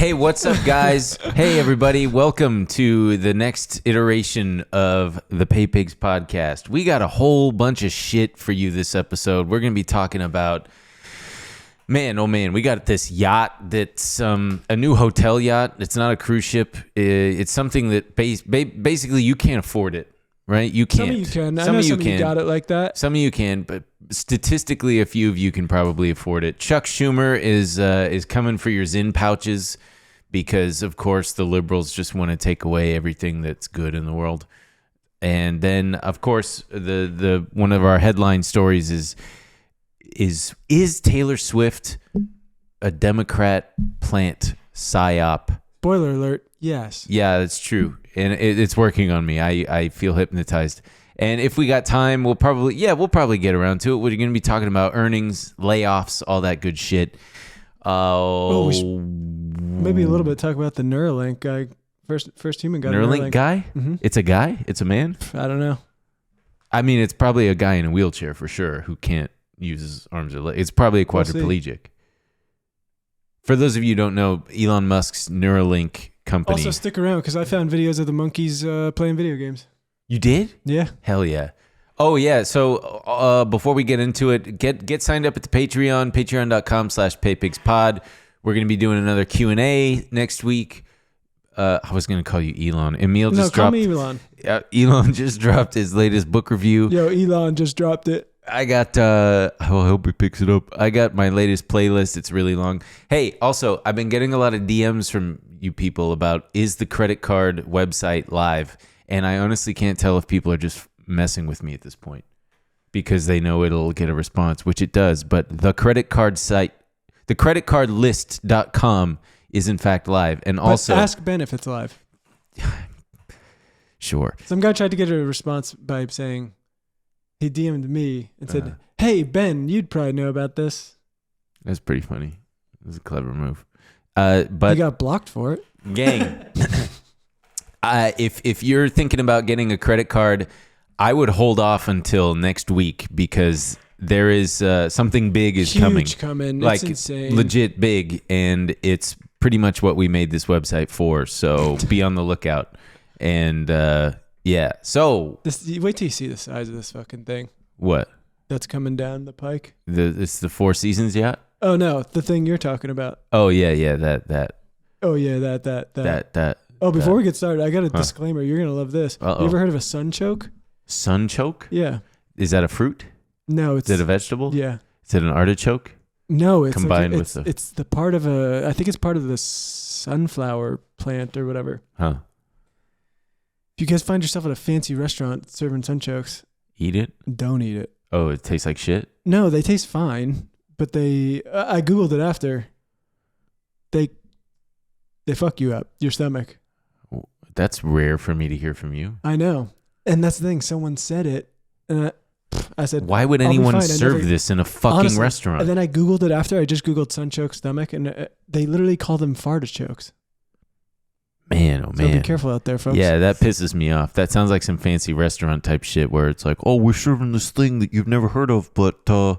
Hey, what's up, guys? Hey, everybody. Welcome to the next iteration of the Pay Pigs podcast. We got a whole bunch of shit for you this episode. We're going to be talking about, man, oh man, we got this yacht that's a new hotel yacht. It's not a cruise ship. It's something that basically you can't afford it, right? You can't. Some of you can. I know some of you got it like that. Some of you can, but statistically, a few of you can probably afford it. Chuck Schumer is coming for your Zyn pouches because, of course, the liberals just want to take away everything that's good in the world. And then, of course, the one of our headline stories is Taylor Swift a Democrat plant psyop? Spoiler alert, yes. Yeah, that's true. And it's working on me. I feel hypnotized. And if we got time, we'll probably get around to it. We're going to be talking about earnings, layoffs, all that good shit. Maybe a little bit talk about the Neuralink guy. First human got Neuralink a Neuralink guy? Mm-hmm. It's a guy? It's a man? I don't know. I mean, it's probably a guy in a wheelchair for sure who can't use his arms or legs. It's probably a quadriplegic. For those of you who don't know, Elon Musk's Neuralink company. Also, stick around because I found videos of the monkeys playing video games. You did? Yeah. Hell yeah. Oh, yeah. So before we get into it, get signed up at the Patreon, patreon.com/paypigspod. We're going to be doing another Q&A next week. I was going to call you Elon. Emil just dropped. No, call me Elon. Elon just dropped his latest book review. Yo, Elon just dropped it. I got, I hope he picks it up. I got my latest playlist. It's really long. Hey, also, I've been getting a lot of DMs from you people about, is the credit card website live? And I honestly can't tell if people are just messing with me at this point because they know it'll get a response, which it does. But the credit card site, thecreditcardlist.com is in fact live. And also ask Ben if it's live. Sure. Some guy tried to get a response by saying, he DM'd me and said, hey, Ben, you'd probably know about this. That's pretty funny. It was a clever move. But he got blocked for it. Gang. If you're thinking about getting a credit card, I would hold off until next week because there is something big is Huge coming. Like, it's insane. Legit big, and it's pretty much what we made this website for. So be on the lookout. And yeah, so wait till you see the size of this fucking thing. What? That's coming down the pike. It's the Four Seasons Yacht? Oh no, the thing you're talking about. Oh yeah, that. Oh yeah, that. Oh, before we get started, I got a disclaimer. You're gonna love this. Uh-oh. You ever heard of a sunchoke? Sunchoke? Yeah. Is that a fruit? No, Is it a vegetable? Yeah. Is it an artichoke? No, it's combined with it's the part of I think it's part of the sunflower plant or whatever. Huh. If you guys find yourself at a fancy restaurant serving sunchokes, Eat it? don't eat it. Oh, it tastes like shit? No, they taste fine, but I Googled it after. They fuck you up, your stomach. That's rare for me to hear from you. I know. And that's the thing. Someone said it, and I said, why would anyone serve this in a fucking restaurant? And then I Googled it after. I just Googled sunchoke stomach, and they literally call them fartichokes. Man, oh man. So be careful out there, folks. Yeah, that pisses me off. That sounds like some fancy restaurant type shit where it's like, oh, we're serving this thing that you've never heard of, but the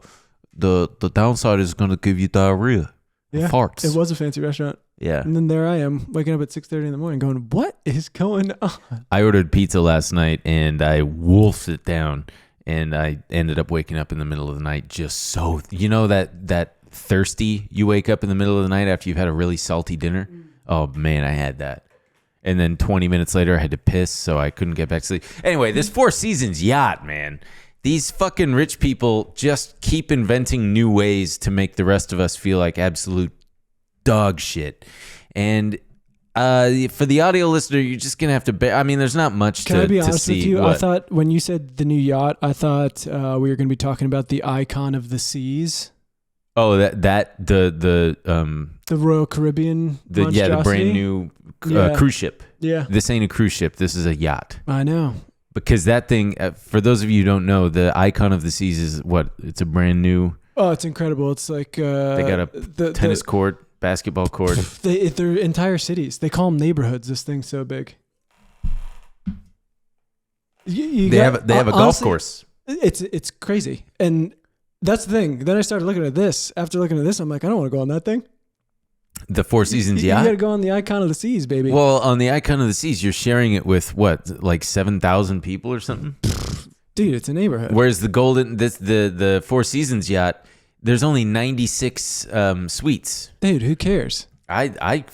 downside is going to give you diarrhea. Yeah, farts. It was a fancy restaurant. Yeah. And then there I am, waking up at 6:30 in the morning going, what is going on? I ordered pizza last night, and I wolfed it down, and I ended up waking up in the middle of the night just so... You know that thirsty you wake up in the middle of the night after you've had a really salty dinner? Oh, man, I had that. And then 20 minutes later, I had to piss, so I couldn't get back to sleep. Anyway, this Four Seasons Yacht, man. These fucking rich people just keep inventing new ways to make the rest of us feel like absolute dog shit. And for the audio listener, you're just going to have to... I mean, there's not much Can to see. I be honest with you? What? I thought when you said the new yacht, I thought we were going to be talking about the icon of the seas. Oh, the Royal Caribbean monstrosity? the brand new cruise ship. Yeah. This ain't a cruise ship. This is a yacht. I know. Because that thing, for those of you who don't know, the icon of the seas is what? It's a brand new... Oh, it's incredible. It's like... they got a tennis court, basketball court. They're entire cities. They call them neighborhoods. This thing's so big. They have a golf course. It's crazy. And that's the thing. Then I started looking at this. After looking at this, I'm like, I don't want to go on that thing. The Four Seasons You Yacht? gotta go on the Icon of the Seas, baby. Well, on the Icon of the Seas, you're sharing it with what, like 7,000 people or something? Dude, it's a neighborhood. Whereas the Four Seasons Yacht, there's only 96 suites. Dude, who cares? I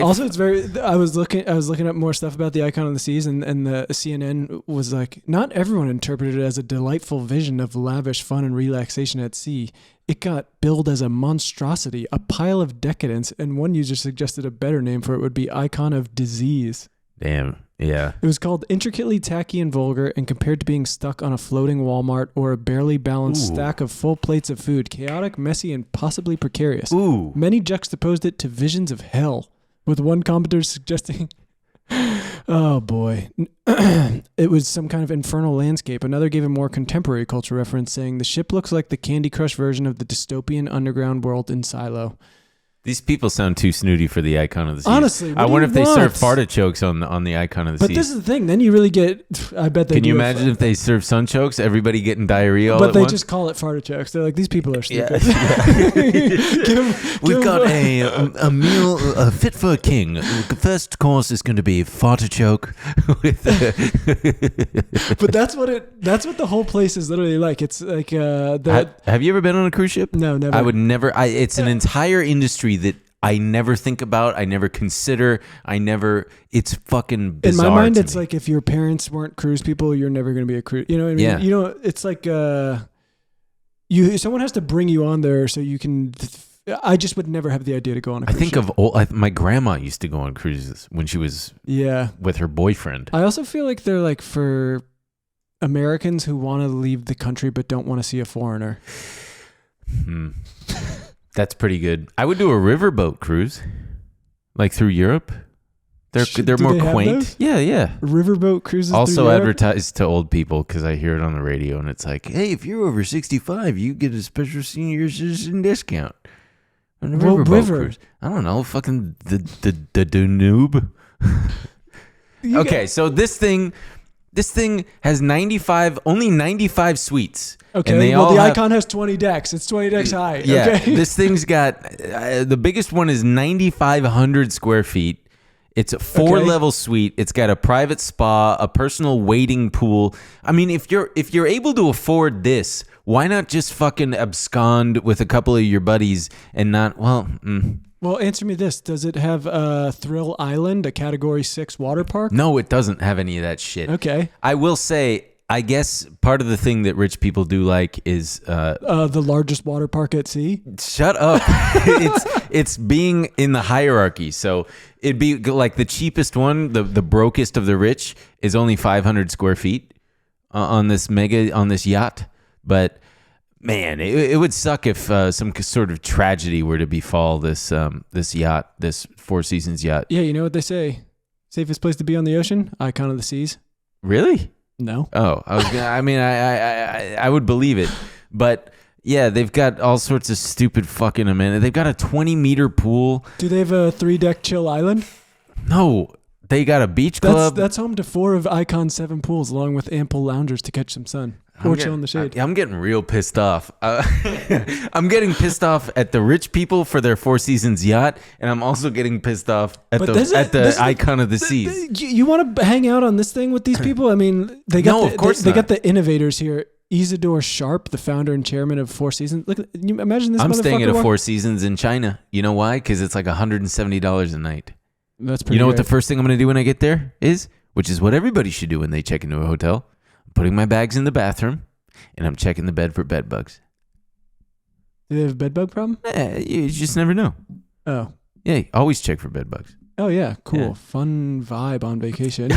Also, it's very. I was looking up more stuff about the Icon of the Seas, and the CNN was like, not everyone interpreted it as a delightful vision of lavish fun and relaxation at sea. It got billed as a monstrosity, a pile of decadence, and one user suggested a better name for it would be Icon of Disease. Damn. Yeah. It was called intricately tacky and vulgar, and compared to being stuck on a floating Walmart or a barely balanced stack of full plates of food, chaotic, messy, and possibly precarious. Ooh. Many juxtaposed it to visions of hell, with one commentator suggesting, oh boy, it was some kind of infernal landscape. Another gave a more contemporary culture reference, saying the ship looks like the Candy Crush version of the dystopian underground world in Silo. These people sound too snooty for the Icon of the Seas. Honestly, I wonder if they serve fartichokes on the Icon of the Seas. But this is the thing. Then you really get. I bet they. Can you imagine if they serve sunchokes? Everybody getting diarrhea all but at they once? just call it fartichokes. They're like, these people are stupid. We've got a meal fit for a king. The first course is going to be fartichoke. But that's what the whole place is literally like. It's like Have you ever been on a cruise ship? No, never. I would never. It's an entire industry that I never think about. I never consider. It's fucking bizarre. In my mind, to it's me. like if your parents weren't cruise people, you're never going to be a cruise. You know what I mean? Yeah. You know, it's like someone has to bring you on there so you can. I just would never have the idea to go on a cruise I think ship. of my grandma used to go on cruises when she was with her boyfriend. I also feel like they're like for Americans who want to leave the country but don't want to see a foreigner. That's pretty good. I would do a riverboat cruise, like through Europe. They're more quaint. Those? Yeah. Riverboat cruises. Also advertised to old people because I hear it on the radio and it's like, hey, if you're over 65, you get a special senior citizen discount on a riverboat cruise. I don't know, fucking the Danube. Okay, so this thing has only 95 suites. Okay, and the Icon has 20 decks. It's 20 decks high. Yeah, okay. This thing's got the biggest one is 9,500 square feet. It's a 4-level suite. It's got a private spa, a personal wading pool. I mean, if you're able to afford this, why not just fucking abscond with a couple of your buddies and not Well, answer me this. Does it have Thrill Island, a Category 6 water park? No, it doesn't have any of that shit. Okay. I will say, I guess part of the thing that rich people do like is the largest water park at sea. Shut up. it's being in the hierarchy. So it'd be like the cheapest one, the brokest of the rich, is only 500 square feet on this yacht. But man, it would suck if some sort of tragedy were to befall this yacht, this Four Seasons yacht. Yeah, you know what they say? Safest place to be on the ocean? Icon of the Seas. Really? No. Oh, I would believe it, but yeah, they've got all sorts of stupid fucking amenities. They've got a 20-meter pool. Do they have a 3-deck chill island? No, they got a beach club. That's home to 4 of Icon's 7 pools, along with ample loungers to catch some sun or chill in the shade. I'm getting real pissed off. I'm getting pissed off at the rich people for their Four Seasons yacht, and I'm also getting pissed off at the Icon of the Seas. You want to hang out on this thing with these people? I mean, they got they got the innovators here. Isidore Sharp, the founder and chairman of Four Seasons. Look, you imagine this. I'm staying at a Four Seasons in China. You know why? Because it's like $170 a night. That's pretty. You know what the first thing I'm going to do when I get there is, which is what everybody should do when they check into a hotel. I'm putting my bags in the bathroom, and I'm checking the bed for bed bugs. Do they have a bed bug problem? You just never know. Oh. Yeah, always check for bed bugs. Oh yeah, cool. Yeah. Fun vibe on vacation.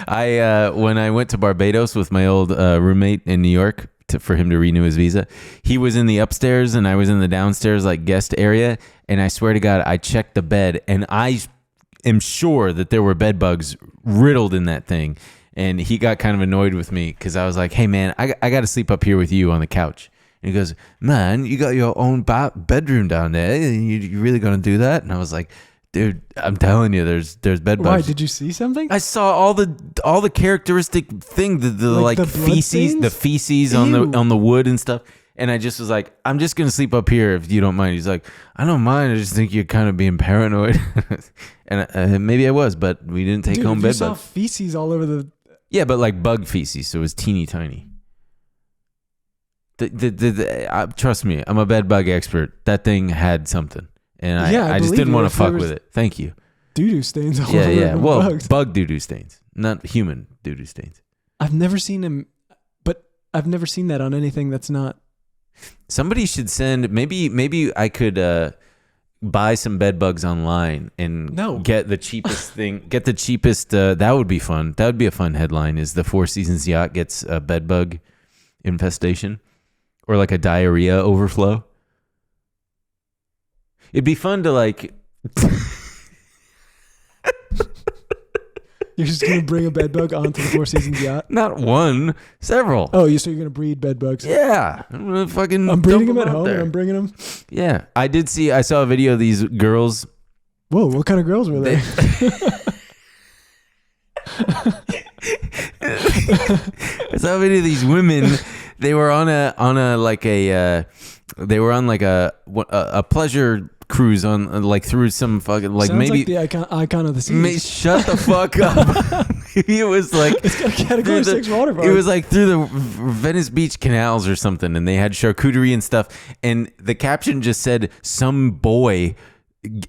When I went to Barbados with my old roommate in New York for him to renew his visa, he was in the upstairs and I was in the downstairs like guest area, and I swear to God, I checked the bed and I am sure that there were bed bugs riddled in that thing. And he got kind of annoyed with me because I was like, hey man, I got to sleep up here with you on the couch. And he goes, man, you got your own bedroom down there. You really going to do that? And I was like, dude, I'm telling you, there's bed bugs. Why? Did you see something? I saw all the characteristic thing, the Like the feces, things? the feces on the wood and stuff. And I just was like, I'm just going to sleep up here if you don't mind. He's like, I don't mind. I just think you're kind of being paranoid. And maybe I was, but we didn't take home bed bugs. You saw feces all over the... Yeah, but like bug feces, so it was teeny tiny. Trust me, I'm a bed bug expert. That thing had something. And I just didn't want to fuck with it. Thank you. Doo-doo stains all over Yeah. Well, bugs. Bug doo-doo stains, not human doo-doo stains. I've never seen him, but I've never seen that on anything that's not... Somebody should send, maybe I could buy some bed bugs online and get the cheapest thing. Get the cheapest, that would be fun. That would be a fun headline, is the Four Seasons Yacht gets a bed bug infestation or like a diarrhea overflow. It'd be fun to like... You're just going to bring a bed bug onto the Four Seasons Yacht? Not one, several. Oh, so you're going to breed bed bugs? Yeah. I'm breeding them at home and I'm bringing them? Yeah. I saw a video of these girls. Whoa, what kind of girls were they? I saw a video of these women. They were on a pleasure cruise on like through some fucking like... Sounds maybe like the icon of the seas. Shut the fuck up. It was like... It's got a Category 6 water park. It was like through the Venice Beach canals or something, and they had charcuterie and stuff, and the caption just said some boy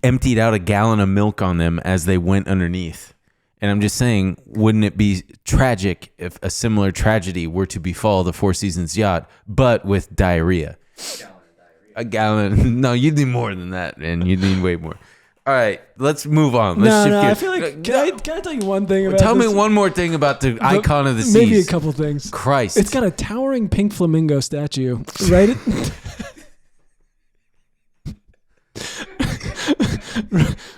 emptied out a gallon of milk on them as they went underneath. And I'm just saying, wouldn't it be tragic if a similar tragedy were to befall the Four Seasons Yacht, but with diarrhea? A gallon. No, you need more than that, man. You need way more. All right, let's move on. Let's shift gears. I feel like... Can I tell you one thing about Tell this? me one more thing about the icon of the seas. Maybe a couple things. Christ. It's got a towering pink flamingo statue. Right?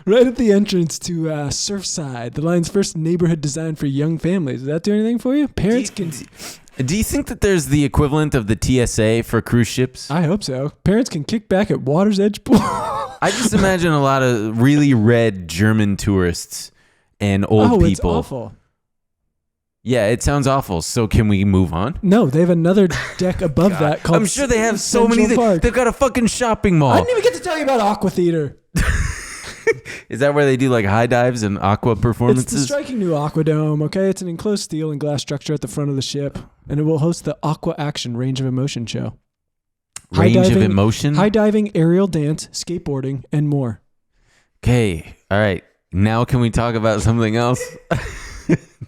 Right at the entrance to Surfside, the line's first neighborhood designed for young families. Does that do anything for you? Parents can... Do you think that there's the equivalent of the TSA for cruise ships? I hope so. Parents can kick back at Water's Edge Pool. I just imagine a lot of really red German tourists and old people. It's awful. Yeah, it sounds awful. So can we move on? No, they have another deck above that called... I'm sure they have so many things. They've got a fucking shopping mall. I didn't even get to tell you about Aqua Theater. Is that where they do like high dives and aqua performances? It's the striking new Aqua Dome, okay? It's an enclosed steel and glass structure at the front of the ship, and it will host the Aqua Action Range of Emotion show. Range of Emotion? High diving, aerial dance, skateboarding, and more. Okay, all right. Now can we talk about something else?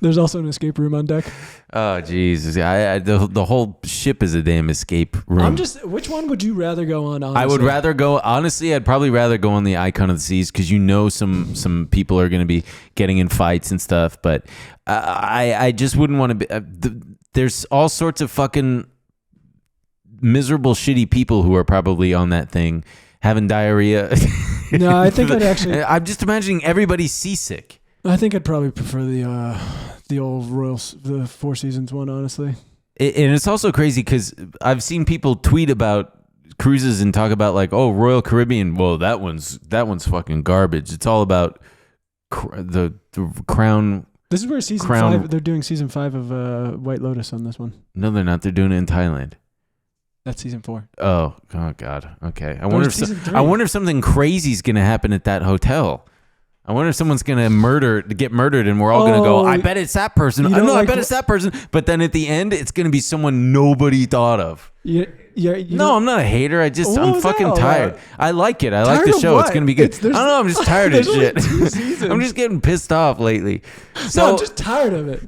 There's also an escape room on deck. Oh, Jesus. The whole ship is a damn escape room. Which one would you rather go on, honestly? I would rather go, honestly, I'd probably rather go on the Icon of the Seas because you know some people are going to be getting in fights and stuff, but I just wouldn't want to be, there's all sorts of fucking miserable, shitty people who are probably on that thing having diarrhea. No, I think I'd actually... I'm just imagining everybody's seasick. I think I'd probably prefer the old the Four Seasons one, honestly. And it's also crazy because I've seen people tweet about cruises and talk about like, oh, Royal Caribbean. Well, that one's fucking garbage. It's all about the Crown. This is where season 5. They're doing season 5 of White Lotus on this one. No, they're not. They're doing it in Thailand. That's season 4. Oh God. Okay. I wonder if something crazy is gonna happen at that hotel. I wonder if someone's going to get murdered and we're all going to go, I bet it's that person. I bet it's that person. But then at the end, it's going to be someone nobody thought of. No, I'm not a hater. I'm fucking tired. I like it. I like the show. It's going to be good. I don't know. I'm just tired of shit. I'm just getting pissed off lately. No, I'm just tired of it.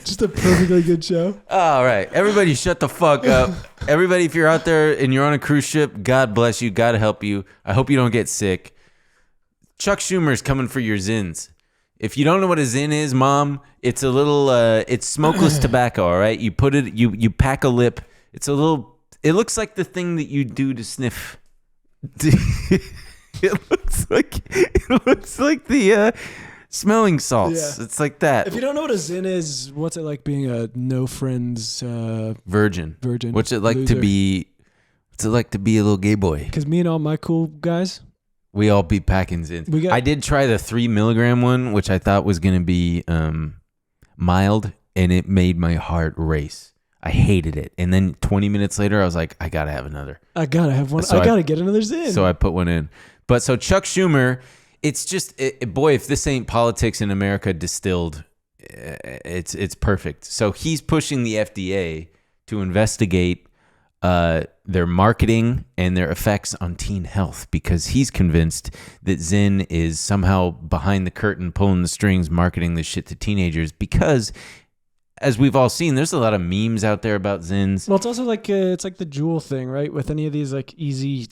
Just a perfectly good show. All right. Everybody shut the fuck up. Everybody, if you're out there and you're on a cruise ship, God bless you. God help you. I hope you don't get sick. Chuck Schumer's coming for your zins. If you don't know what a zin is, Mom, it's a little, it's smokeless tobacco, all right? You put it, you pack a lip. It's a little, it looks like the thing that you do to sniff. It looks like the, smelling salts. Yeah. It's like that. If you don't know what a zin is, what's it like being a no friends virgin? What's it like loser? to be? What's it like to be a little gay boy? Because me and all my cool guys, we all be packing zins. I did try the 3 milligram one, which I thought was gonna be mild, and it made my heart race. I hated it. And then 20 minutes later, I was like, I got to have another. I got to have one. So I got to get another Zyn. So I put one in. But so Chuck Schumer, it's just, boy, if this ain't politics in America distilled, it's perfect. So he's pushing the FDA to investigate their marketing and their effects on teen health because he's convinced that Zyn is somehow behind the curtain, pulling the strings, marketing this shit to teenagers because, as we've all seen, there's a lot of memes out there about Zyns. Well, it's also like it's like the Juul thing, right? With any of these like easy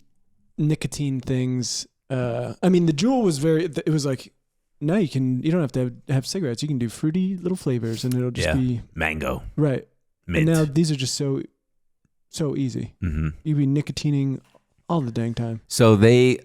nicotine things. I mean, the Juul was it was like, now you don't have to have cigarettes. You can do fruity little flavors and it'll just be mango. Right. Mint. And now these are just so easy. Mm-hmm. You'd be nicotining all the dang time. So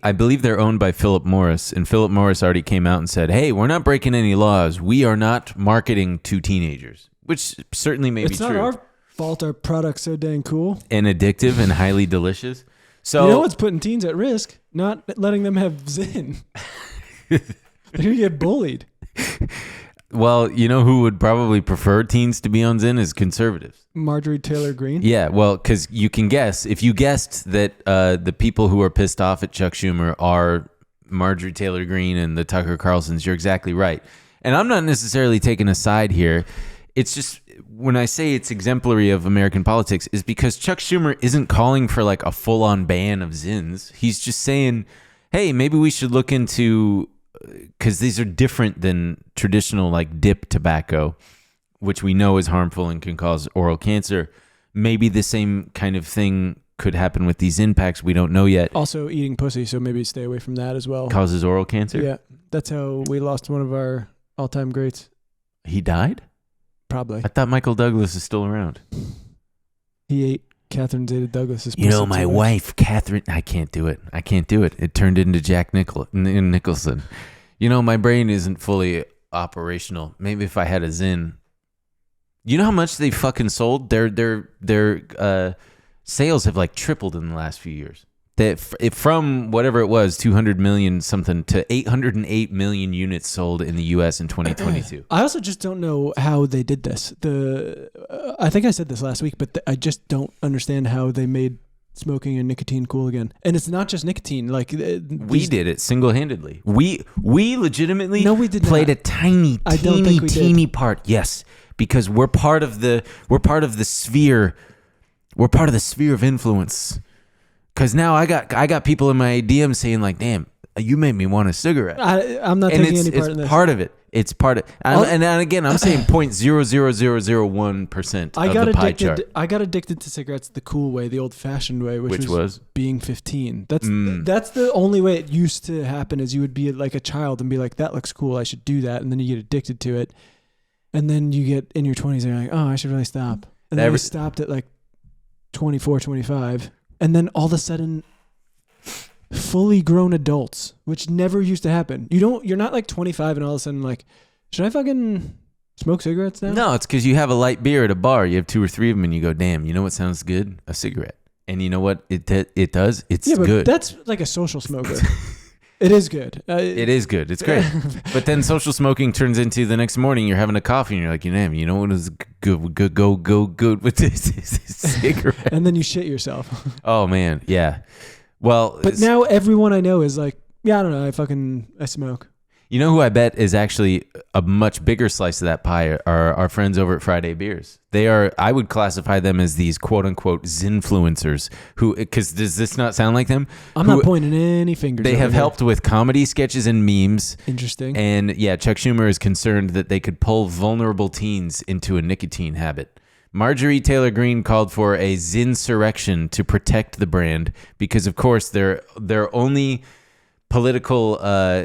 I believe they're owned by Philip Morris, and Philip Morris already came out and said, hey, we're not breaking any laws. We are not marketing to teenagers, which certainly may be true. It's not our fault our product's so dang cool. And addictive and highly delicious. So you know what's putting teens at risk? Not letting them have Zyn. They're going to get bullied. Well, you know who would probably prefer teens to be on Zyn is conservatives. Marjorie Taylor Greene? Yeah, well, because you can guess. If you guessed that the people who are pissed off at Chuck Schumer are Marjorie Taylor Greene and the Tucker Carlsons, you're exactly right. And I'm not necessarily taking a side here. It's just, when I say it's exemplary of American politics, is because Chuck Schumer isn't calling for like a full-on ban of Zyns. He's just saying, hey, maybe we should look into... because these are different than traditional like dip tobacco, which we know is harmful and can cause oral cancer. Maybe the same kind of thing could happen with these impacts. We don't know yet. Also eating pussy, so maybe stay away from that as well. Causes oral cancer? Yeah, that's how we lost one of our all-time greats. He died? Probably. I thought Michael Douglas is still around. He ate Catherine Zeta-Douglas's pussy. You know, my wife, Catherine... I can't do it. It turned into Jack Nicholson. You know, my brain isn't fully operational. Maybe if I had a Zyn. You know how much they fucking sold? Their sales have like tripled in the last few years. From whatever it was, 200 million something to 808 million units sold in the U.S. in 2022. I also just don't know how they did this. I think I said this last week, but I just don't understand how they made smoking and nicotine cool again. And it's not just nicotine. Like we did it single-handedly. We legitimately played a teeny part. Yes, because we're part of the sphere. We're part of the sphere of influence. Because now I got people in my DM saying like, "Damn, you made me want a cigarette." I'm not taking any part in this. It's part of it. It's part of, and again, I'm saying 0.00001% of the pie chart. I got addicted to cigarettes the cool way, the old-fashioned way, which was being 15. That's the only way it used to happen. Is you would be like a child and be like, "That looks cool. I should do that," and then you get addicted to it, and then you get in your 20s and you're like, "Oh, I should really stop." And then I stopped at like 24, 25. And then all of a sudden, fully grown adults, which never used to happen. You're not like 25 and all of a sudden like, should I fucking smoke cigarettes now? No, it's because you have a light beer at a bar. You have 2 or 3 of them and you go, damn, you know what sounds good? A cigarette. And you know what it does? It's good. But that's like a social smoker. It is good. It is good. It's great. But then social smoking turns into the next morning you're having a coffee and you're like, you know what is good with this cigarette? And then you shit yourself. Oh man, yeah. Well, but now everyone I know is like, yeah, I don't know, I smoke. You know who I bet is actually a much bigger slice of that pie are our friends over at Friday Beers. I would classify them as these quote unquote Zinfluencers who, because does this not sound like them? I'm not pointing any fingers. They have helped with comedy sketches and memes. Interesting. And yeah, Chuck Schumer is concerned that they could pull vulnerable teens into a nicotine habit. Marjorie Taylor Greene called for a Zinsurrection to protect the brand because, of course, they're only political.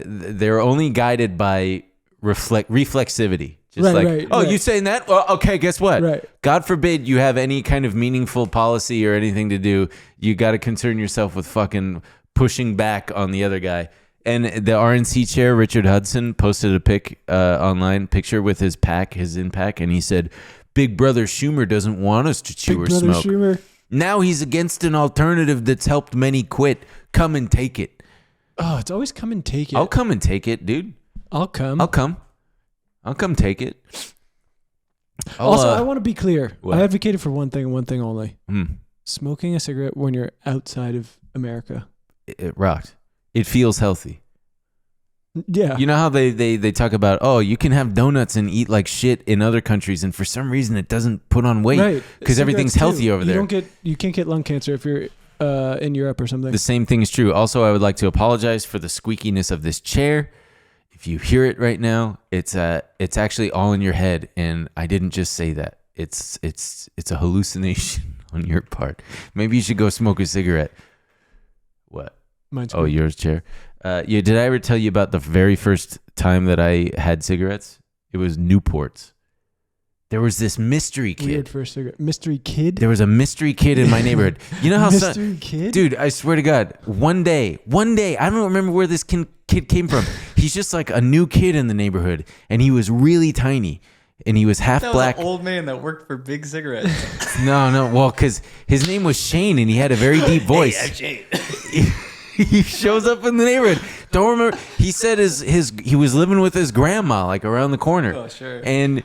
They're only guided by reflexivity. Just right. You saying that? Well, okay, guess what? Right. God forbid you have any kind of meaningful policy or anything to do. You got to concern yourself with fucking pushing back on the other guy. And the RNC chair, Richard Hudson, posted a picture with his in pack, and he said, Big Brother Schumer doesn't want us to chew or smoke. Schumer. Now he's against an alternative that's helped many quit. Come and take it. Oh, it's always come and take it. I'll come and take it, dude. I'll come. I'll come take it. Also, I want to be clear. What? I advocated for one thing and one thing only. Mm, Smoking a cigarette when you're outside of America. it rocked. It feels healthy. Yeah. You know how they talk about, oh, you can have donuts and eat like shit in other countries, and for some reason it doesn't put on weight Right. because everything's Cigarettes, healthy too. over there. You can't get lung cancer if you're in Europe or something. The same thing is true. Also, I would like to apologize for the squeakiness of this chair. If you hear it right now, it's actually all in your head, and I didn't just say that. It's a hallucination on your part. Maybe you should go smoke a cigarette. What? Mine's Oh, good. yours, chair. Yeah. Did I ever tell you about the very first time that I had cigarettes? It was Newports. There was this mystery kid. Weird first cigarette. Mystery kid? There was a mystery kid in my neighborhood. You know how Mystery kid? dude, I swear to God, one day, I don't remember where this kid came from. He's just like a new kid in the neighborhood, and he was really tiny, and he was half That black. was an old man that worked for Big Cigarettes. No, well, because his name was Shane, and he had a very deep voice. Hey, I'm Shane. He shows up in the neighborhood. Don't remember. He said he was living with his grandma, like around the corner. Oh, sure. And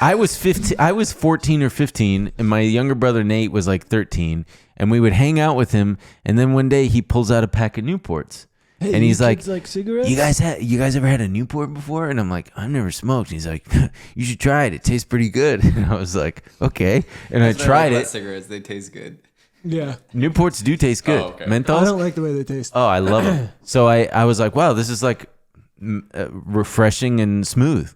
I was 15. I was 14 or 15, and my younger brother Nate was like 13. And we would hang out with him. And then one day he pulls out a pack of Newports, Hey, and he's you like, kids like cigarettes? you guys ever had a Newport before? And I'm like, I've never smoked. And he's like, you should try it. It tastes pretty good. And I was like, okay. And I tried it. Cigarettes, they taste good. Yeah. Newports do taste good. Oh, okay. Menthols. I don't like the way they taste. Oh, I love them. So I was like, wow, this is like refreshing and smooth.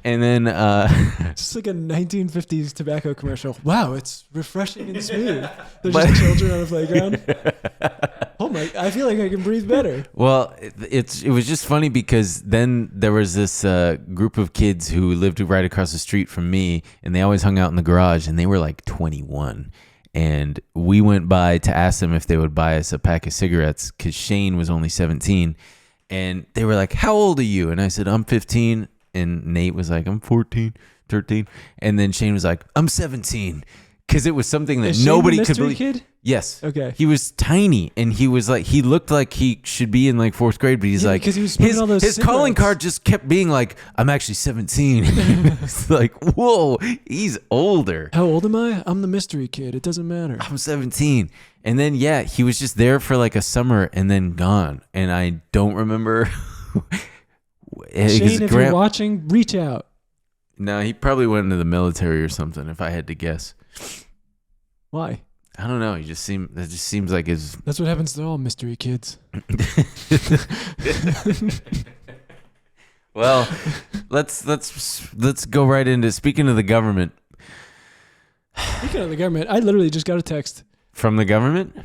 And then It's just like a 1950s tobacco commercial. Wow, it's refreshing and smooth. There's just children on the playground. Oh my! I feel like I can breathe better. well, it was just funny because then there was this group of kids who lived right across the street from me, and they always hung out in the garage, and they were like 21. And we went by to ask them if they would buy us a pack of cigarettes because Shane was only 17. And they were like, how old are you? And I said, I'm 15. And Nate was like, I'm 14, 13. And then Shane was like, I'm 17. Because it was something that Is Shane nobody the could mystery believe. kid? Yes. Okay. He was tiny, and he looked like he should be in like fourth grade, but he's Yeah, like, because he was smoking all those his calling cigarettes. card just kept being like, I'm actually 17. It's like, whoa, he's older. How old am I? I'm the mystery kid. It doesn't matter. I'm 17. And then, yeah, he was just there for like a summer and then gone. And I don't remember. Shane, if you're watching, reach out. No, he probably went into the military or something, if I had to guess. Why? I don't know. It just seems like his. That's what happens to all mystery kids. Well, let's go right into speaking of the government. Speaking of the government, I literally just got a text. From the government?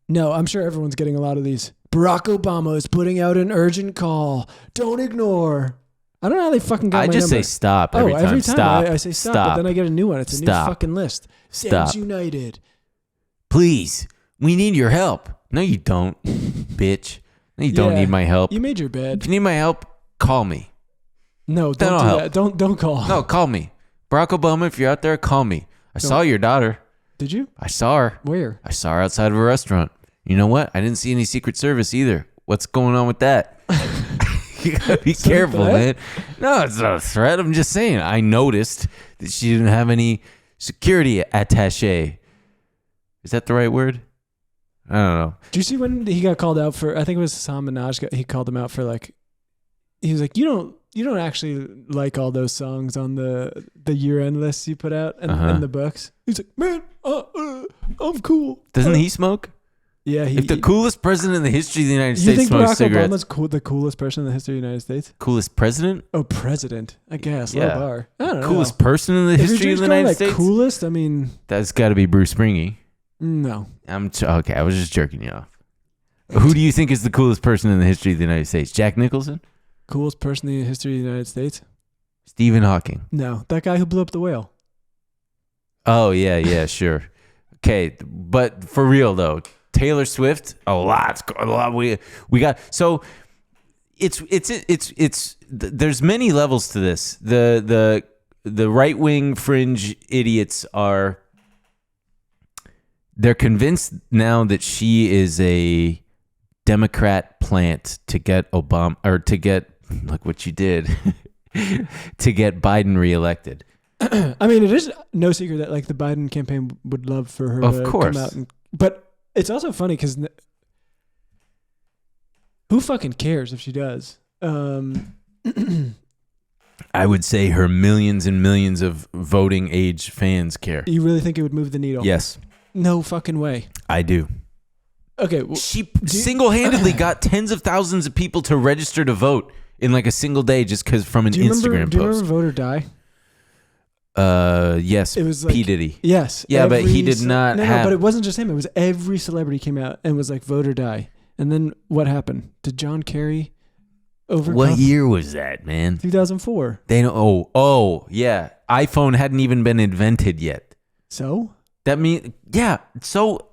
No, I'm sure everyone's getting a lot of these. Barack Obama is putting out an urgent call. Don't ignore. I don't know how they fucking got I my just number. say stop every time. Stop. I say stop, but then I get a new one. It's a Stop. new fucking list. Stop. Dems United. Please, we need your help. No, you don't, bitch. No, you don't Yeah, need my help. You made your bed. If you need my help, call me. No, Then don't I'll do help. that. Don't call. No, call me. Barack Obama, if you're out there, call me. I saw your daughter. Did you? I saw her. Where? I saw her outside of a restaurant. You know what? I didn't see any Secret Service either. What's going on with that? You gotta be careful, man. No, it's not a threat. I'm just saying. I noticed that she didn't have any security attaché. Is that the right word? I don't know. Did you see when he got called out for? I think it was Hassan Minaj. He called him out for like. He was like, you don't actually like all those songs on the year-end lists you put out and the books. He's like, man, I'm cool. Doesn't he smoke? Yeah, If the coolest president in the history of the United You States think smokes Barack cigarettes, Obama's the coolest person in the history of the United States? coolest president, Oh, president. I guess. Yeah. Low bar. I don't know. coolest person in the If you're history of just the going United like States, coolest, I mean, that's got to be Bruce Springy. no. Okay. I was just jerking you off. Who do you think is the coolest person in the history of the United States? Jack Nicholson, Coolest person in the history of the United States? Stephen Hawking. No. That guy who blew up the whale. Oh yeah, sure. Okay, but for real though, Taylor Swift, a lot. We got so it's there's many levels to this. The right wing fringe idiots they're convinced now that she is a Democrat plant to get Obama or to get look what you did to get Biden reelected. I mean, it is no secret that like the Biden campaign would love for her Of to course. come out, but it's also funny because who fucking cares if she does? I would say her millions and millions of voting age fans care. You really think it would move the needle? Yes, No fucking way. I do. Okay. She single-handedly got tens of thousands of people to register to vote in like a single day just because from an Instagram Do you post. remember Vote or Die? Yes, It was like, P. Diddy. Yes. Yeah, but he did ce- not no, have- No, but it wasn't just him. It was every celebrity came out and was like Vote or Die. And then what happened? Did John Kerry overcome? What year was that, man? 2004. They know. Oh, yeah. iPhone hadn't even been invented yet. So? That means, yeah. So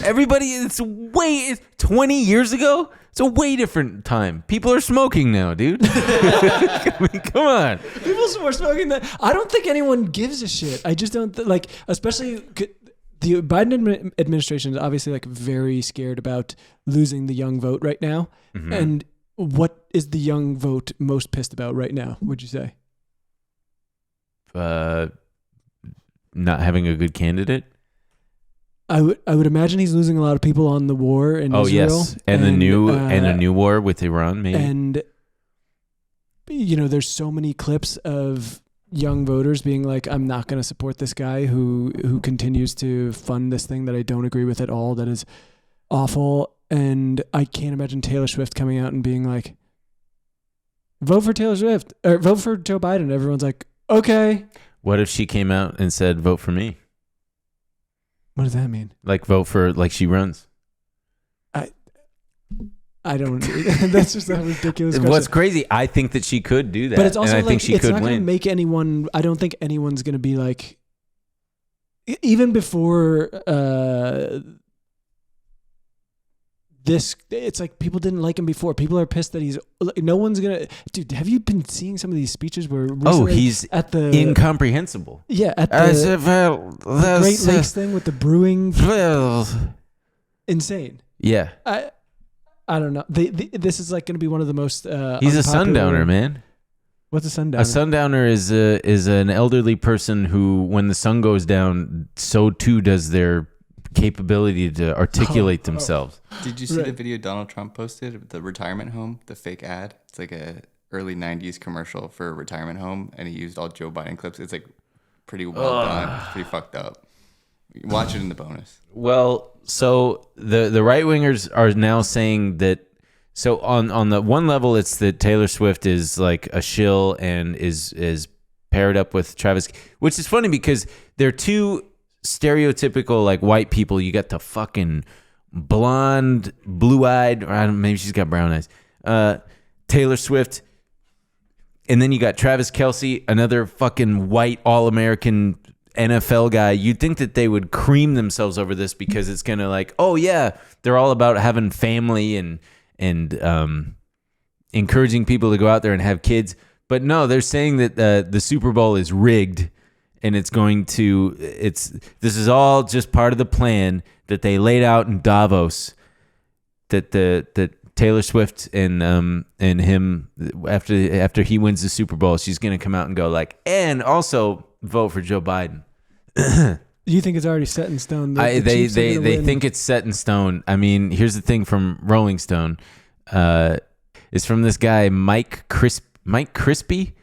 everybody, it's 20 years ago. It's a way different time. People are smoking now, dude. I mean, come on. People were smoking that. I don't think anyone gives a shit. I just don't like, especially the Biden administration is obviously like very scared about losing the young vote right now. Mm-hmm. And what is the young vote most pissed about right now? Would you say? Not having a good candidate. I would imagine he's losing a lot of people on the war in Israel. Yes, and the new war with Iran, maybe. And you know, there's so many clips of young voters being like, "I'm not going to support this guy who continues to fund this thing that I don't agree with at all. That is awful." And I can't imagine Taylor Swift coming out and being like, "Vote for Taylor Swift or vote for Joe Biden." Everyone's like, "Okay." What if she came out and said, "Vote for me"? What does that mean? Like vote for like she runs. I don't. That's just a ridiculous question. What's crazy? I think that she could do that, But it's also and I like, think she it's could not going to win. make anyone. I don't think anyone's going to be like, even before this. It's like people didn't like him before. People are pissed that he's. No one's gonna. Dude, have you been seeing some of these speeches where? Recently He's at the incomprehensible. Yeah, at the Great Lakes thing with the brewing. Insane. Yeah, I don't know. This is like going to be one of the most. he's a unpopular- sundowner, man. What's a sundowner? A sundowner is an elderly person who, when the sun goes down, so too does their capability to articulate themselves. Did you see the video Donald Trump posted of the retirement home, the fake ad? It's like a early 90s commercial for a retirement home, and he used all Joe Biden clips. It's like pretty well done. It's pretty fucked up. Watch it in the bonus. Well, so the right wingers are now saying that. So on the one level, it's that Taylor Swift is like a shill and is paired up with Travis, which is funny because they're two stereotypical like white people. You got the fucking blonde, blue-eyed, or I don't, maybe she's got brown eyes. Taylor Swift, and then you got Travis Kelce, another fucking white all-American NFL guy. You'd think that they would cream themselves over this because it's gonna like, oh yeah, they're all about having family and encouraging people to go out there and have kids. But no, they're saying that the Super Bowl is rigged. And this is all just part of the plan that they laid out in Davos. That Taylor Swift and him after he wins the Super Bowl, she's gonna come out and go like, and also vote for Joe Biden. You think it's already set in stone? They think it's set in stone. I mean, here's the thing from Rolling Stone. It's from this guy Mike Crispy.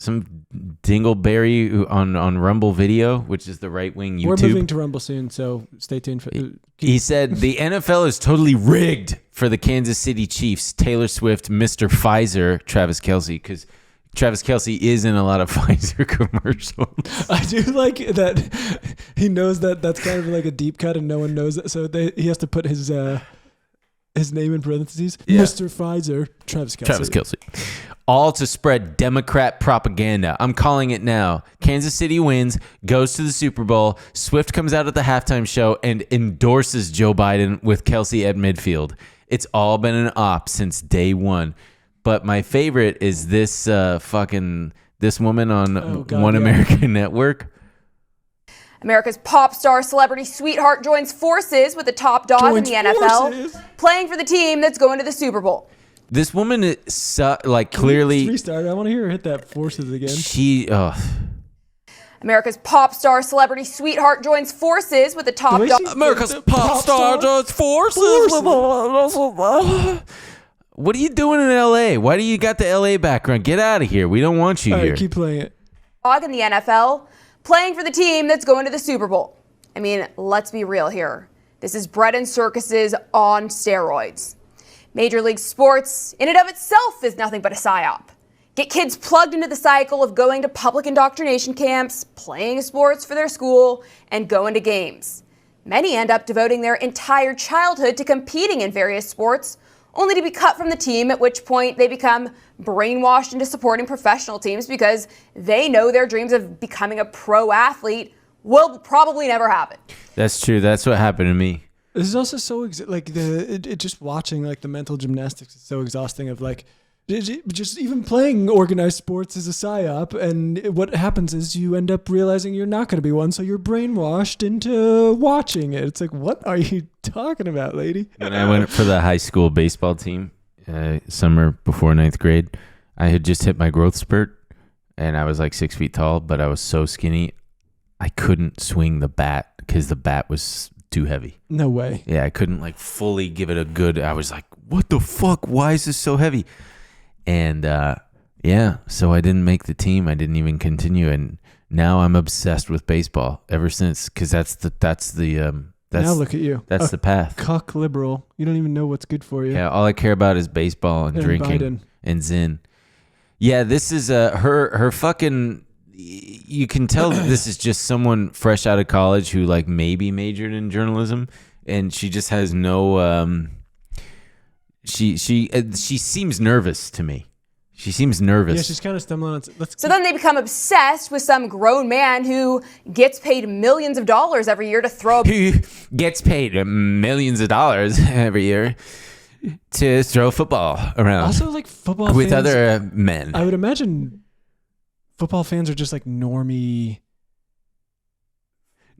Some dingleberry on Rumble Video, which is the right wing YouTube. We're moving to Rumble soon, so stay tuned. He said the NFL is totally rigged for the Kansas City Chiefs. Taylor Swift, Mr. Pfizer, Travis Kelce, because Travis Kelce is in a lot of Pfizer commercials. I do like that he knows that that's kind of like a deep cut and no one knows it, so he has to put his name in parentheses. Yeah. Mr. Pfizer, Travis Kelce. Travis Kelce. All to spread Democrat propaganda. I'm calling it now. Kansas City wins, goes to the Super Bowl. Swift comes out at the halftime show and endorses Joe Biden with Kelce at midfield. It's all been an op since day one. But my favorite is this this woman on One American Network. America's pop star celebrity sweetheart joins forces with the top dog in the NFL, playing for the team that's going to the Super Bowl. This woman is clearly 3-star. I want to hear her hit that forces again. America's pop star celebrity sweetheart joins forces with the top dog. America's pop star joins forces. What are you doing in L.A.? Why do you got the L.A. background? Get out of here. We don't want you All here. right, keep playing it. Dog in the NFL, playing for the team that's going to the Super Bowl. I mean, let's be real here. This is bread and circuses on steroids. Major League Sports, in and of itself, is nothing but a psyop. Get kids plugged into the cycle of going to public indoctrination camps, playing sports for their school, and going to games. Many end up devoting their entire childhood to competing in various sports, only to be cut from the team, at which point they become brainwashed into supporting professional teams because they know their dreams of becoming a pro athlete will probably never happen. That's true. That's what happened to me. This is also so just watching like the mental gymnastics is so exhausting. Of like just even playing organized sports is a psyop, and what happens is you end up realizing you're not going to be one, so you're brainwashed into watching it. It's like, what are you talking about, lady? When I went for the high school baseball team, summer before 9th grade, I had just hit my growth spurt, and I was like 6 feet tall, but I was so skinny, I couldn't swing the bat because the bat was too heavy. No way. Yeah, I couldn't like fully give it a good. I was like, what the fuck? Why is this so heavy? And yeah, so I didn't make the team. I didn't even continue, and now I'm obsessed with baseball ever since, because that's now look at you. That's the path. Cuck liberal. You don't even know what's good for you. Yeah, all I care about is baseball and drinking Biden. and Zen. Yeah, this is her fucking. You can tell that this is just someone fresh out of college who like maybe majored in journalism, and she just has no. She seems nervous to me. She seems nervous. Yeah, she's kind of stumbling on. So then they become obsessed with some grown man who gets paid millions of dollars every year to throw. Who gets paid millions of dollars every year to throw football around. Also, like football with fans, other men. I would imagine football fans are just like normie.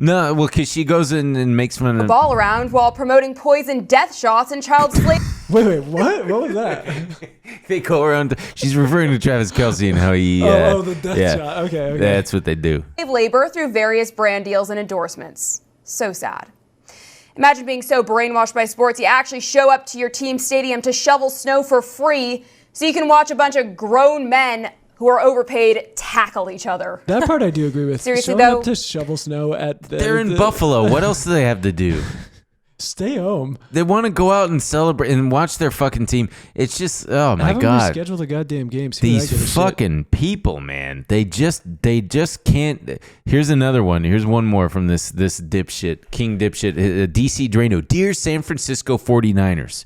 No, well, because she goes in and makes fun of ball around while promoting poison death shots and child slavery. Wait, what? What was that? They go around. She's referring to Travis Kelce and how he. The death shot. Okay. That's what they do. Labor through various brand deals and endorsements. So sad. Imagine being so brainwashed by sports you actually show up to your team stadium to shovel snow for free so you can watch a bunch of grown men who are overpaid tackle each other. That part I do agree with. Seriously, Showing though, up to shovel snow at they're in Buffalo. What else do they have to do? Stay home. They want to go out and celebrate and watch their fucking team. It's just, oh my God. Schedule the goddamn games. These fucking people, man. They just can't. Here's another one. Here's one more from this dipshit, King dipshit, DC Drano. Dear San Francisco 49ers.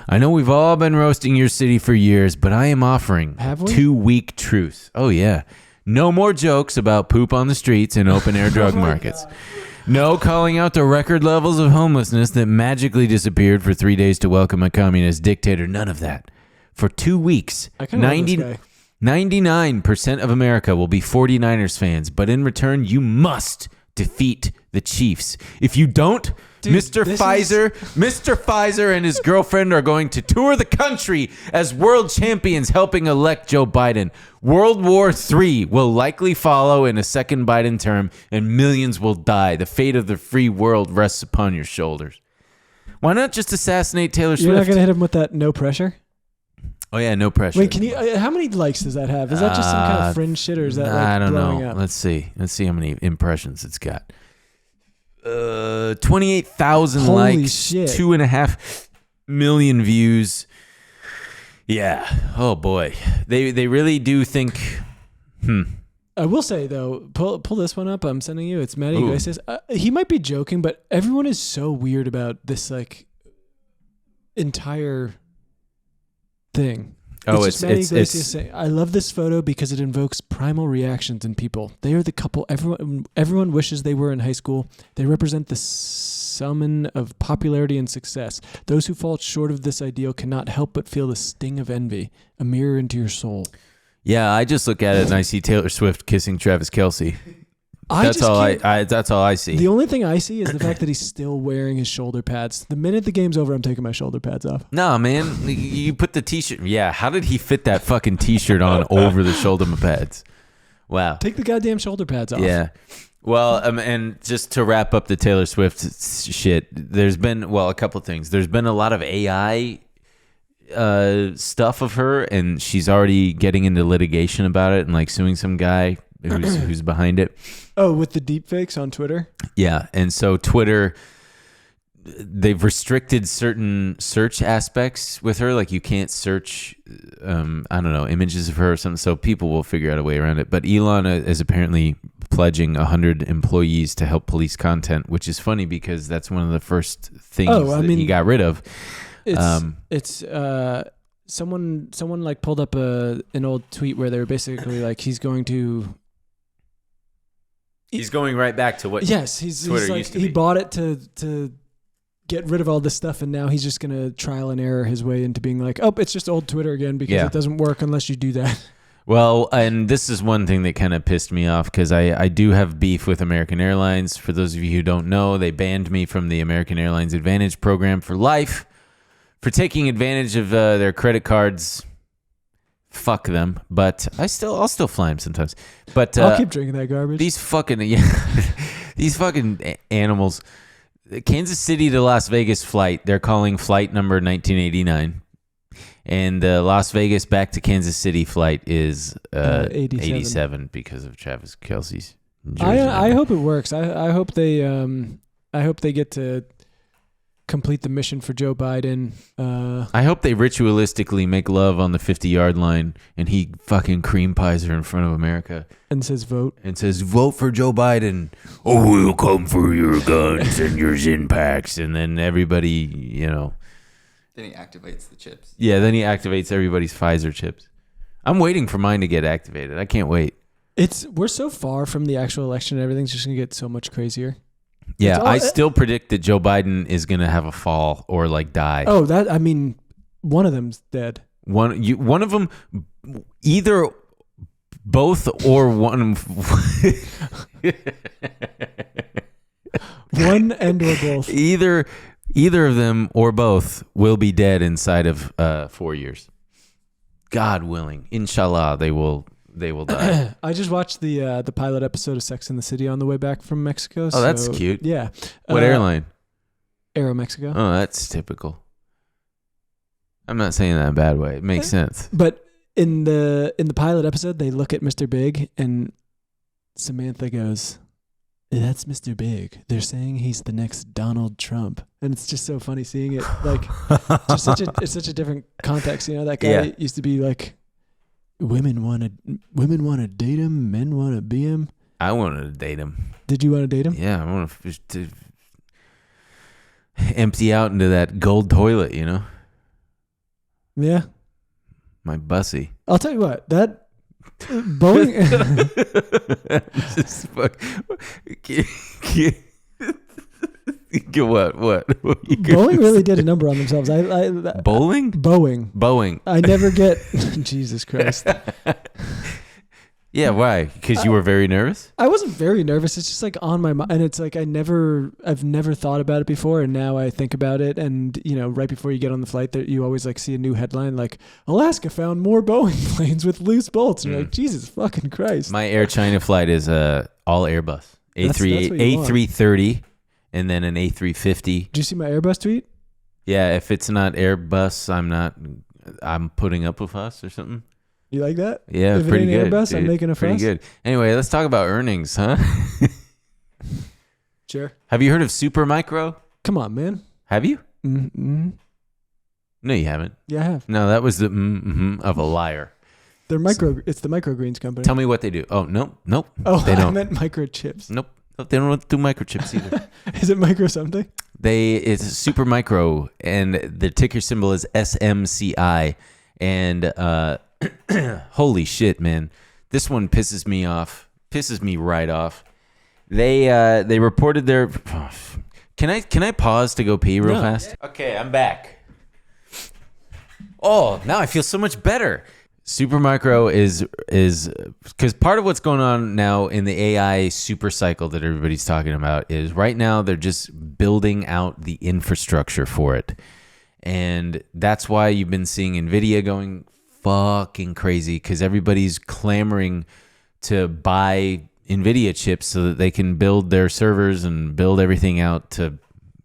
I know we've all been roasting your city for years, but I am offering 2-week truth. Oh, yeah. No more jokes about poop on the streets and open-air drug markets. God. No calling out the record levels of homelessness that magically disappeared for 3 days to welcome a communist dictator. None of that. For 2 weeks, 99% of America will be 49ers fans, but in return, you must defeat the Chiefs. If you don't, dude, Mr. Pfizer and his girlfriend are going to tour the country as world champions, helping elect Joe Biden. World War III will likely follow in a second Biden term, and millions will die. The fate of the free world rests upon your shoulders. Why not just assassinate Taylor Swift? You're not going to hit him with that no pressure? Oh, yeah, no pressure. Wait, can you? How many likes does that have? Is that just some kind of fringe shit, or is that I don't blowing know. up? Let's see how many impressions it's got. 28,000 likes, shit. 2.5 million views. Yeah. Oh boy. They really do think. I will say though, pull this one up. I'm sending you. It's Matty Iglesias. He might be joking, but everyone is so weird about this like entire thing. It's Matty Iglesias saying, I love this photo because it invokes primal reactions in people. They are the couple everyone wishes they were in high school. They represent the summon of popularity and success. Those who fall short of this ideal cannot help but feel the sting of envy, a mirror into your soul. Yeah, I just look at it and I see Taylor Swift kissing Travis Kelce. That's all I see. The only thing I see is the fact that he's still wearing his shoulder pads. The minute the game's over, I'm taking my shoulder pads off. No, man. You put the t-shirt. Yeah, how did he fit that fucking t-shirt on over the shoulder pads? Wow. Take the goddamn shoulder pads off. Yeah. Well, and just to wrap up the Taylor Swift shit, there's been, a couple things. There's been a lot of AI stuff of her, and she's already getting into litigation about it and like suing some guy who's behind it. Oh, with the deep fakes on Twitter? Yeah. And so Twitter, they've restricted certain search aspects with her. Like you can't search, images of her or something. So people will figure out a way around it. But Elon is apparently pledging 100 employees to help police content, which is funny because that's one of the first things he got rid of. It's someone like pulled up an old tweet where they were basically like he's going right back to what he's like, used to be. He bought it to get rid of all this stuff, and now he's just gonna trial and error his way into being like, oh, it's just old Twitter again because it doesn't work unless you do that. Well, and this is one thing that kind of pissed me off because I do have beef with American Airlines. For those of you who don't know, they banned me from the American Airlines Advantage program for life for taking advantage of their credit cards. Fuck them, but I'll still fly them sometimes. But I'll keep drinking that garbage. These fucking animals. The Kansas City to Las Vegas flight, they're calling flight number 1989. And the Las Vegas back to Kansas City flight is 87 because of Travis Kelce's jersey. I hope it works. I hope they get to complete the mission for Joe Biden. I hope they ritualistically make love on the 50-yard line and he fucking cream pies her in front of America. And says vote. And says, vote for Joe Biden. Oh, we'll come for your guns and your Zin packs. And then everybody, Then he activates the chips. Yeah, then he activates everybody's Pfizer chips. I'm waiting for mine to get activated. I can't wait. We're so far from the actual election and everything's just going to get so much crazier. Yeah, I still predict that Joe Biden is going to have a fall or like die. Oh, one of them's dead. One of them, either both or one. One and or both. Either of them or both will be dead inside of 4 years. God willing, inshallah, they will die. I just watched the pilot episode of Sex and the City on the way back from Mexico. Oh, that's cute. Yeah. What airline? Aeromexico. Oh, that's typical. I'm not saying that in a bad way. It makes sense. But in the pilot episode, they look at Mr. Big and Samantha goes, "That's Mr. Big. They're saying he's the next Donald Trump." And it's just so funny seeing it. Like, it's such a different context. That guy used to be like, women want to date him, men want to be him. I wanted to date him. Did you want to date him? Yeah, I want to empty out into that gold toilet, Yeah. My bussy. I'll tell you what, that Boeing. What? Boeing really did a number on themselves. Bowling? Boeing. I never get. Jesus Christ. Yeah, why? Because you were very nervous? I wasn't very nervous. It's just like on my mind, and it's like I've never thought about it before, and now I think about it. And right before you get on the flight, you always like see a new headline like Alaska found more Boeing planes with loose bolts, and you're like, Jesus fucking Christ. My Air China flight is all Airbus, A330, and then an A350. Did you see my Airbus tweet? Yeah, if it's not Airbus, I'm putting up with us or something. You like that? Yeah, if pretty it ain't good. Airbus, Dude. I'm making a pretty fuss. Good. Anyway, let's talk about earnings, huh? Sure. Have you heard of Supermicro? Come on, man. Have you? Mm-hmm. No, you haven't. Yeah, I have. No, that was the of a liar. It's the microgreens company. Tell me what they do. Oh, nope. Oh, they don't. I meant microchips. Nope. They don't do microchips either. Is it micro something? It's Supermicro, and the ticker symbol is SMCI. And holy shit, man, this one pisses me right off. They reported their. Can I pause to go pee real fast? Okay, I'm back. Oh, now I feel so much better. Supermicro is because part of what's going on now in the AI super cycle that everybody's talking about is right now they're just building out the infrastructure for it. And that's why you've been seeing NVIDIA going fucking crazy because everybody's clamoring to buy NVIDIA chips so that they can build their servers and build everything out to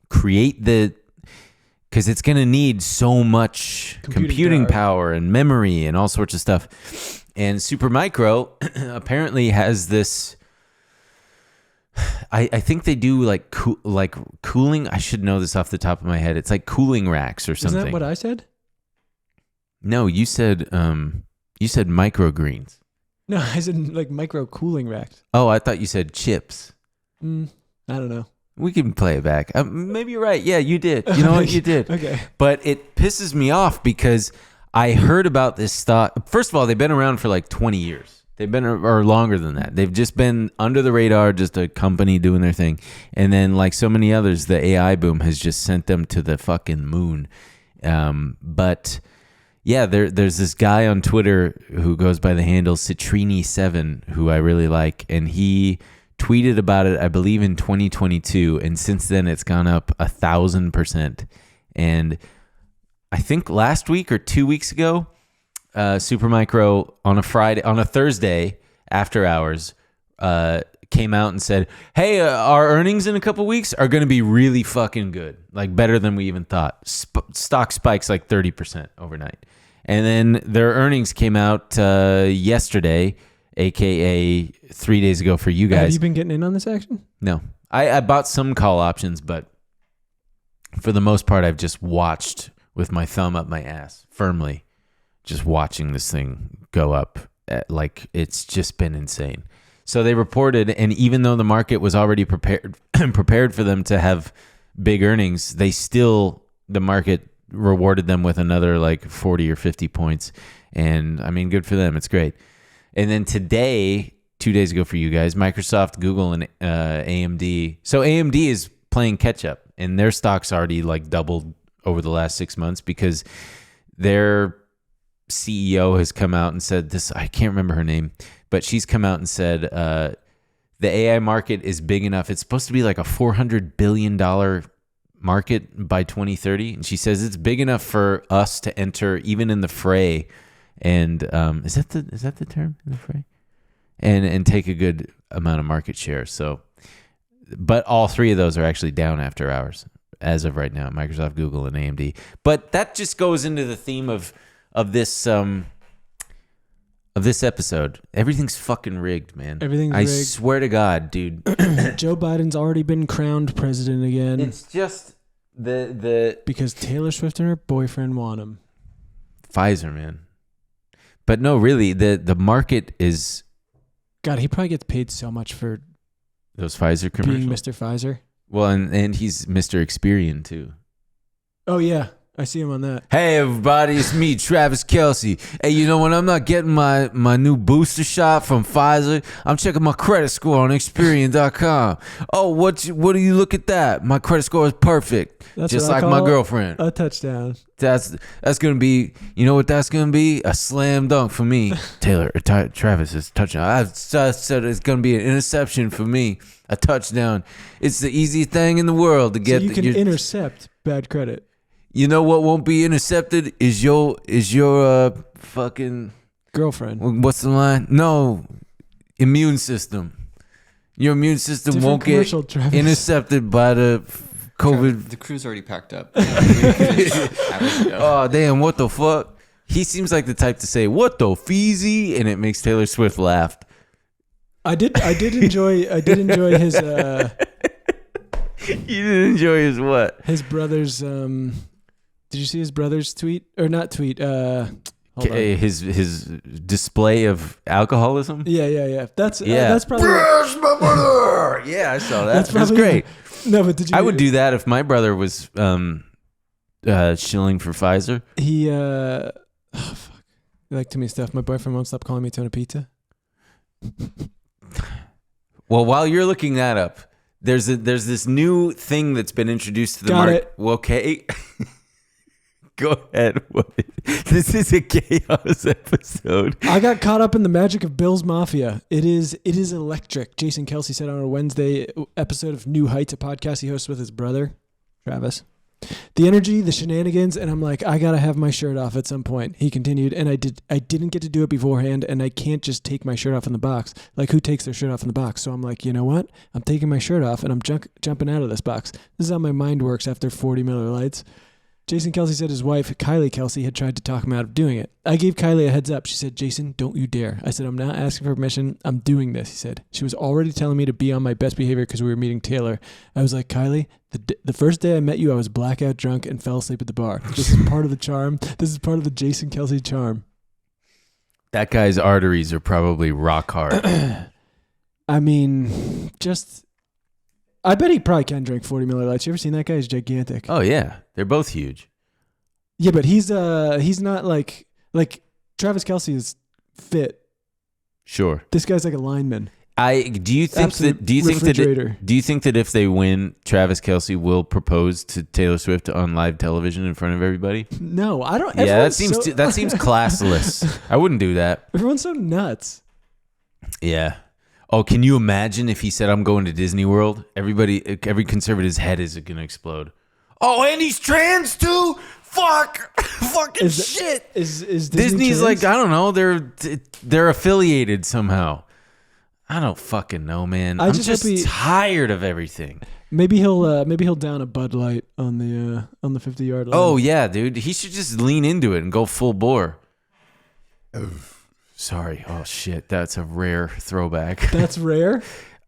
create because it's going to need so much computing power and memory and all sorts of stuff. And Supermicro apparently has this. I think they do like cooling. I should know this off the top of my head. It's like cooling racks or something. Isn't that what I said? No, you said microgreens. No, I said like micro cooling racks. Oh, I thought you said chips. I don't know. We can play it back. Maybe you're right. Yeah, you did. You know what? You did. Okay. But it pisses me off because I heard about this stock. First of all, they've been around for like 20 years. They've been, or longer than that. They've just been under the radar, just a company doing their thing. And then like so many others, the AI boom has just sent them to the fucking moon. But yeah, there's this guy on Twitter who goes by the handle Citrini7, who I really like. And he tweeted about it, I believe, in 2022, and since then it's gone up 1,000%. And I think last week or 2 weeks ago, Supermicro on a Thursday after hours came out and said, "Hey, our earnings in a couple weeks are going to be really fucking good, like better than we even thought." Stock spikes like 30% overnight, and then their earnings came out yesterday. AKA 3 days ago for you guys. Have you been getting in on this action? No. I bought some call options, but for the most part, I've just watched with my thumb up my ass, firmly, just watching this thing go up. Like, it's just been insane. So they reported, and even though the market was already prepared for them to have big earnings, the market rewarded them with another like 40 or 50 points. And I mean, good for them. It's great. And then today, 2 days ago for you guys, Microsoft, Google, and AMD. So AMD is playing catch up, and their stock's already like doubled over the last 6 months because their CEO has come out and said this. I can't remember her name, but she's come out and said the AI market is big enough. It's supposed to be like a $400 billion market by 2030. And she says it's big enough for us to enter even in the fray. And is that the term, in the fray? And take a good amount of market share. So, but all three of those are actually down after hours as of right now: Microsoft, Google, and AMD. But that just goes into the theme of this episode. Everything's fucking rigged, man. Everything's rigged. I swear to God, dude. Joe Biden's already been crowned president again. It's just the because Taylor Swift and her boyfriend want him. Pfizer, man. But no, really, the market is. God, he probably gets paid so much for those Pfizer commercials. Being Mr. Pfizer. Well, and he's Mr. Experian too. Oh yeah, I see him on that. Hey everybody, it's me, Travis Kelce. Hey, you know when I'm not getting my new booster shot from Pfizer, I'm checking my credit score on Experian.com. Oh, what do you look at that? My credit score is perfect. That's just like my girlfriend. A touchdown. That's gonna be. You know what that's gonna be? A slam dunk for me. Travis is touchdown. I said it's gonna be an interception for me. A touchdown. It's the easiest thing in the world to get. So you can intercept bad credit. You know what won't be intercepted is your fucking girlfriend. What's the line? No, immune system. Your immune system won't get intercepted by the COVID. The crew's already packed up. Oh damn! What the fuck? He seems like the type to say "What the feezy," and it makes Taylor Swift laugh. I did enjoy his. You didn't enjoy his what? His brother's. Did you see his brother's tweet or not tweet? His display of alcoholism. Yeah. That's probably. Where's my brother? Yeah, I saw that. That's great. No, but did you? I would do that if my brother was shilling for Pfizer. He fuck. You like too many stuff. My boyfriend won't stop calling me Tuna Pizza. Well, while you're looking that up, there's this new thing that's been introduced to the market. It. Well, okay. Go ahead. This is a chaos episode. I got caught up in the magic of Bill's Mafia. It is electric. Jason Kelce said on a Wednesday episode of New Heights, a podcast he hosts with his brother, Travis. The energy, the shenanigans, and I'm like, I gotta have my shirt off at some point. He continued, and I didn't get to do it beforehand, and I can't just take my shirt off in the box. Like, who takes their shirt off in the box? So I'm like, you know what? I'm taking my shirt off, and I'm jumping out of this box. This is how my mind works after 40 Miller Lights. Jason Kelce said his wife, Kylie Kelce, had tried to talk him out of doing it. I gave Kylie a heads up. She said, Jason, don't you dare. I said, I'm not asking for permission. I'm doing this, he said. She was already telling me to be on my best behavior because we were meeting Taylor. I was like, Kylie, the first day I met you, I was blackout drunk and fell asleep at the bar. This is part of the charm. This is part of the Jason Kelce charm. That guy's arteries are probably rock hard. I mean, I bet he probably can drink 40 Miller Lights. You ever seen that guy? He's gigantic. Oh, yeah. They're both huge. Yeah, but he's not like Travis Kelce is fit. Sure. This guy's like a lineman. Do you think that if they win, Travis Kelce will propose to Taylor Swift on live television in front of everybody? No, I don't. Yeah, that seems classless. I wouldn't do that. Everyone's so nuts. Yeah. Oh, can you imagine if he said, I'm going to Disney World? Every conservative's head is going to explode. Oh, and he's trans too? Fuck. Fucking shit. Is Disney Disney's trans? like, I don't know. They're affiliated somehow. I don't fucking know, man. I'm just tired of everything. Maybe he'll down a Bud Light on the 50-yard line. Oh, yeah, dude. He should just lean into it and go full bore. Sorry. Oh, shit. That's a rare throwback. That's rare?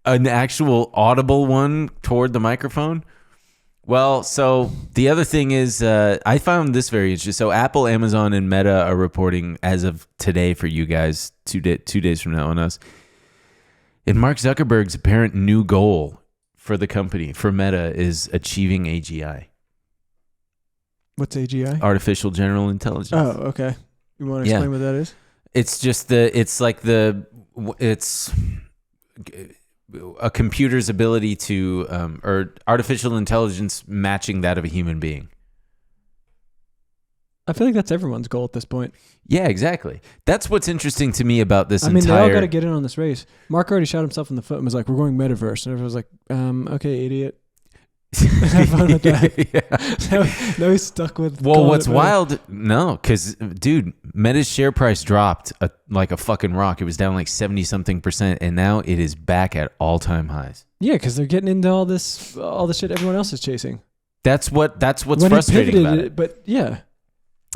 An actual audible one toward the microphone? Well, so the other thing is, I found this very interesting. So Apple, Amazon, and Meta are reporting as of today for you guys, 2 days from now on us. And Mark Zuckerberg's apparent new goal for the company, for Meta, is achieving AGI. What's AGI? Artificial General Intelligence. Oh, okay. You want to explain what that is? It's just it's a computer's ability to, or artificial intelligence matching that of a human being. I feel like that's everyone's goal at this point. Yeah, exactly. That's what's interesting to me about this they all got to get in on this race. Mark already shot himself in the foot and was like, we're going metaverse. And everyone was like, okay, idiot. Have fun with that. Yeah. Now he's stuck with. Well, what's wild? No, because dude, Meta's share price dropped like a fucking rock. It was down like 70-something%, and now it is back at all-time highs. Yeah, because they're getting into all the shit everyone else is chasing. That's what's frustrating about it. But yeah.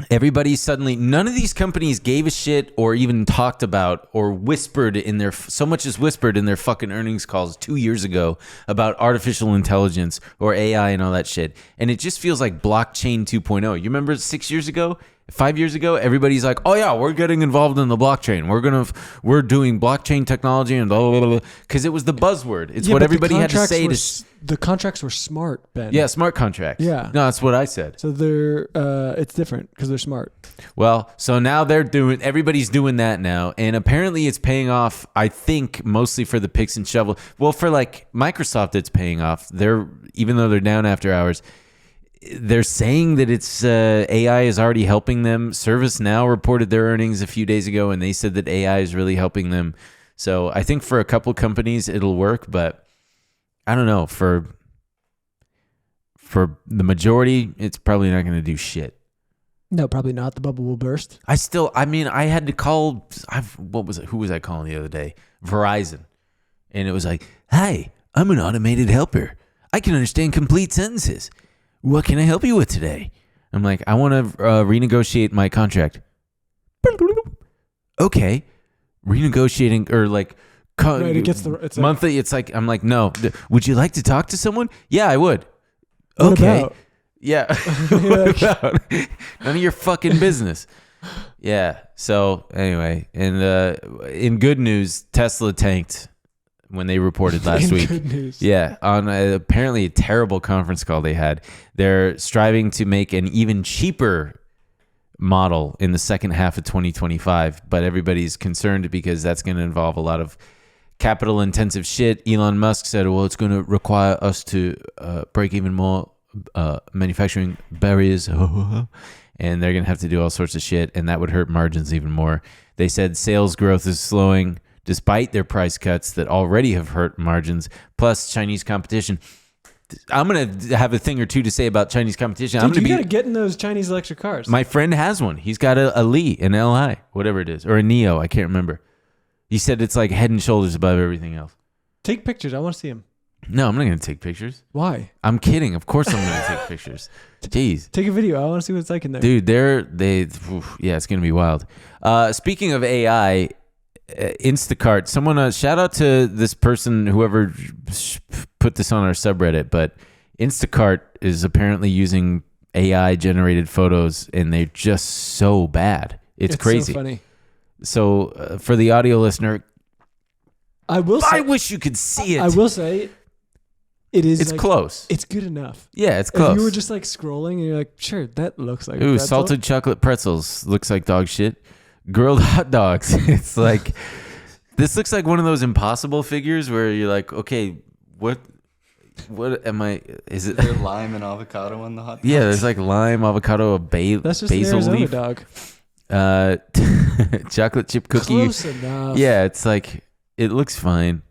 Everybody suddenly, none of these companies gave a shit or even talked about or whispered so much as whispered in their fucking earnings calls 2 years ago about artificial intelligence or AI and all that shit. And it just feels like blockchain 2.0. You remember 6 years ago, 5 years ago, everybody's like, oh yeah, we're getting involved in the blockchain. We're doing blockchain technology and blah, blah, blah, blah. Because it was the buzzword. It's what everybody had to say. The contracts were smart, Ben. Yeah, smart contracts. Yeah. No, that's what I said. So it's different because they're smart. Well, so now everybody's doing that now. And apparently it's paying off, I think, mostly for the picks and shovel. Well, for like Microsoft, it's paying off. Even though they're down after hours, they're saying that it's AI is already helping them. ServiceNow reported their earnings a few days ago, and they said that AI is really helping them. So I think for a couple companies, it'll work, but I don't know. For the majority, it's probably not going to do shit. No, probably not. The bubble will burst. I had to call, what was it? Who was I calling the other day? Verizon. And it was like, hi, I'm an automated helper. I can understand complete sentences. What can I help you with today? I'm like, I want to renegotiate my contract. Okay. Renegotiating or like right, it's monthly. It's like, I'm like, no. Would you like to talk to someone? Yeah, I would. What okay. About? Yeah. What about? None of your fucking business. Yeah. So anyway, and in good news, Tesla tanked when they reported last week. Good news. Yeah, on apparently a terrible conference call they had. They're striving to make an even cheaper model in the second half of 2025, but everybody's concerned because that's going to involve a lot of capital intensive shit. Elon Musk said, well, it's going to require us to break even more manufacturing barriers. And they're going to have to do all sorts of shit, and that would hurt margins even more. They said sales growth is slowing despite their price cuts that already have hurt margins, plus Chinese competition. I'm going to have a thing or two to say about Chinese competition. Dude, I'm going you to gotta get in those Chinese electric cars. My friend has one. He's got a Li, an Li, whatever it is, or a Neo. I can't remember. He said it's like head and shoulders above everything else. Take pictures. I want to see them. No, I'm not going to take pictures. Why? I'm kidding. Of course I'm going to take pictures. Jeez. Take a video. I want to see what it's like in there. Dude, yeah, it's going to be wild. Speaking of AI, Instacart, someone, shout out to this person, whoever put this on our subreddit, but Instacart is apparently using AI generated photos and they're just so bad. It's crazy. So funny. So for the audio listener, I wish you could see it. I will say it's close. It's good enough. Yeah, it's close. If you were just like scrolling and you're like, sure, that looks like ooh, pretzel. salted chocolate pretzels. Looks like dog shit. Grilled hot dogs. It's like, this looks like one of those impossible figures where you're like, okay, what am I? Is it there lime and avocado on the hot dogs? Yeah, there's like lime, avocado, That's just basil an Arizona leaf, dog. Chocolate chip cookie. Close enough. Yeah, it's like, it looks fine.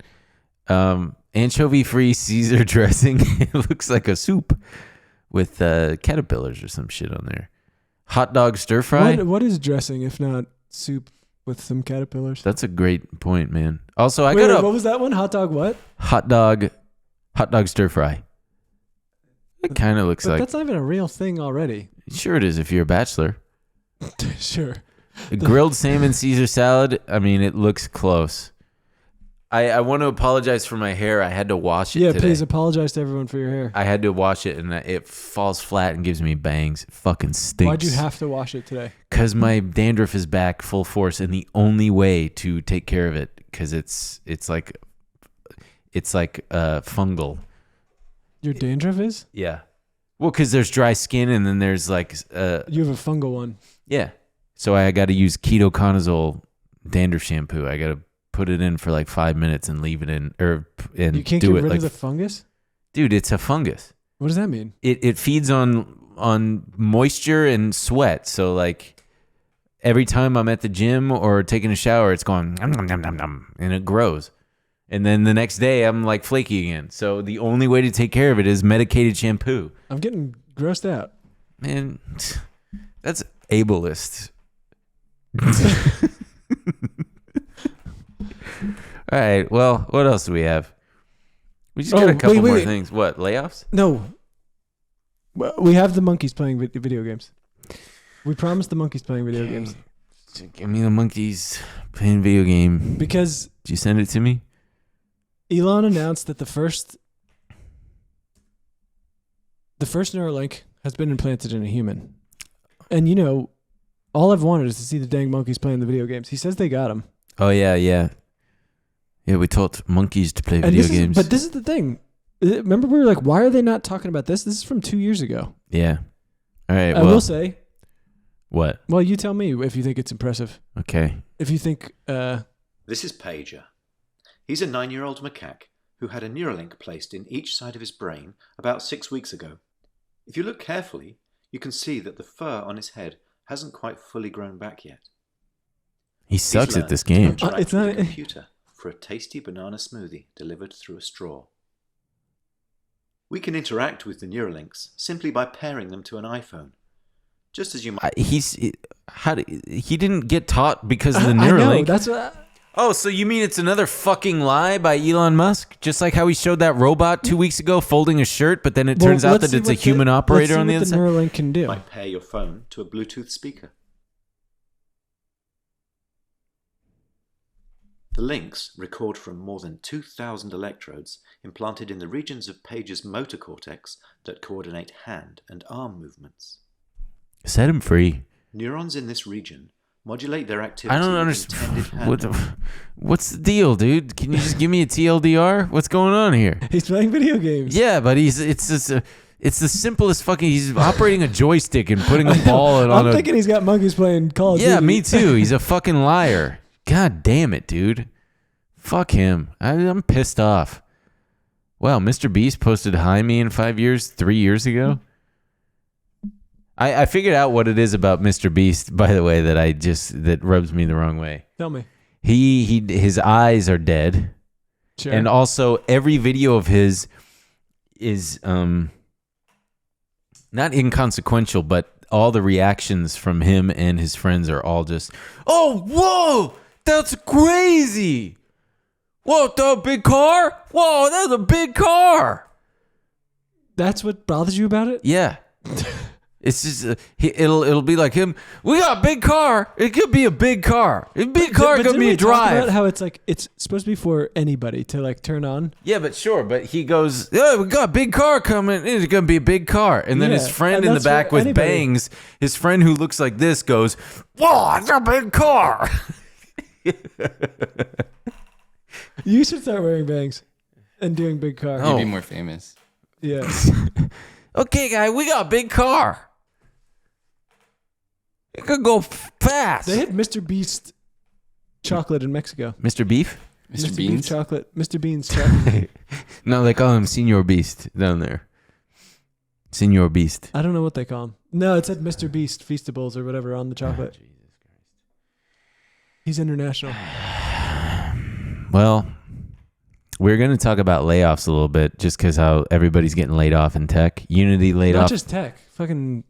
Anchovy-free Caesar dressing. It looks like a soup with caterpillars or some shit on there. Hot dog stir fry. What is dressing if not soup with some caterpillars? That's a great point, man. Also, I Wait, got what was that one? Hot dog what? hot dog stir fry. It kind of looks But like. that's not even a real thing already. Sure, it is if you're a bachelor. Sure. A grilled salmon Caesar salad. I mean, it looks close. I want to apologize for my hair. I had to wash it today. Please apologize to everyone for your hair. I had to wash it, and it falls flat and gives me bangs. It fucking stinks. Why'd you have to wash it today? Because my dandruff is back full force, and the only way to take care of it, because it's like fungal. Your dandruff is? Yeah. Well, because there's dry skin, and then there's like you have a fungal one. yeah. So I got to use ketoconazole dandruff shampoo. I got to put it in for like 5 minutes and leave it in, and You can't do get it rid like of the fungus? dude, it's a fungus. What does that mean? It feeds on moisture and sweat. So like every time I'm at the gym or taking a shower, it's going nom, nom, nom, nom, nom, and it grows. And then the next day I'm like flaky again. So the only way to take care of it is medicated shampoo. I'm getting grossed out. Man, that's ableist. All right. Well, what else do we have? We just got a couple more things. What, layoffs? No. We have the monkeys playing video games. We promised the monkeys playing video games. Give me the monkeys playing video game. Because did you send it to me? Elon announced that the first Neuralink has been implanted in a human. And you know, all I've wanted is to see the dang monkeys playing the video games. He says they got them. Oh, yeah. Yeah, we taught monkeys to play video games. But this is the thing. Remember we were like, why are they not talking about this? This is from 2 years ago. Yeah. All right. I will say. What? Well, you tell me if you think it's impressive. Okay. If you think... This is Pager. He's a 9-year-old macaque who had a Neuralink placed in each side of his brain about 6 weeks ago. If you look carefully, you can see that the fur on his head hasn't quite fully grown back yet. He sucks at this game. It's not a computer for a tasty banana smoothie delivered through a straw. We can interact with the Neuralinks simply by pairing them to an iPhone. Just as you might... He didn't get taught because of the Neuralink. I know, that's what... Oh, so you mean it's another fucking lie by Elon Musk? Just like how he showed that robot 2 weeks ago folding a shirt, but then it turns out that it's a human operator on the other side? Let's see what the Neuralink can do. You might pair your phone to a Bluetooth speaker. The links record from more than 2,000 electrodes implanted in the regions of Pager's motor cortex that coordinate hand and arm movements. Set him free. Neurons in this region modulate their activity. I don't understand. What's the deal, dude? Can you just give me a TLDR? What's going on here? He's playing video games. Yeah, but it's the simplest fucking... He's operating a joystick and putting a ball on I'm thinking he's got monkeys playing Call of Duty. Yeah, me too. He's a fucking liar. God damn it, dude. Fuck him. I'm pissed off. Wow, Mr. Beast posted hi me in 5 years, 3 years ago. I figured out what it is about Mr. Beast, by the way, that rubs me the wrong way. Tell me. His eyes are dead. Sure. And also every video of his, is not inconsequential, but all the reactions from him and his friends are all just, oh, whoa, that's crazy. Whoa, that big car? Whoa, that's a big car. That's what bothers you about it? Yeah. It's just it'll be like him. We got a big car. It could be a big car. A big car could be a drive. About how it's like it's supposed to be for anybody to like turn on. Yeah, but sure. But he goes, yeah, we got a big car coming. It's gonna be a big car. And then his friend in the back with bangs, his friend who looks like this goes, whoa, it's a big car. You should start wearing bangs and doing big car. You'd be more famous. Yeah. Okay, guy, we got a big car. It could go fast. They had Mr. Beast chocolate in Mexico. Mr. Beef? Mr. Beans? Beast chocolate. Mr. Beans chocolate. No, they call him Senor Beast down there. Senor Beast. I don't know what they call him. No, it said Mr. Beast Feastables or whatever on the chocolate. Jesus Christ. He's international. Well, we're going to talk about layoffs a little bit just because how everybody's getting laid off in tech. Unity laid off. Not just tech. Fucking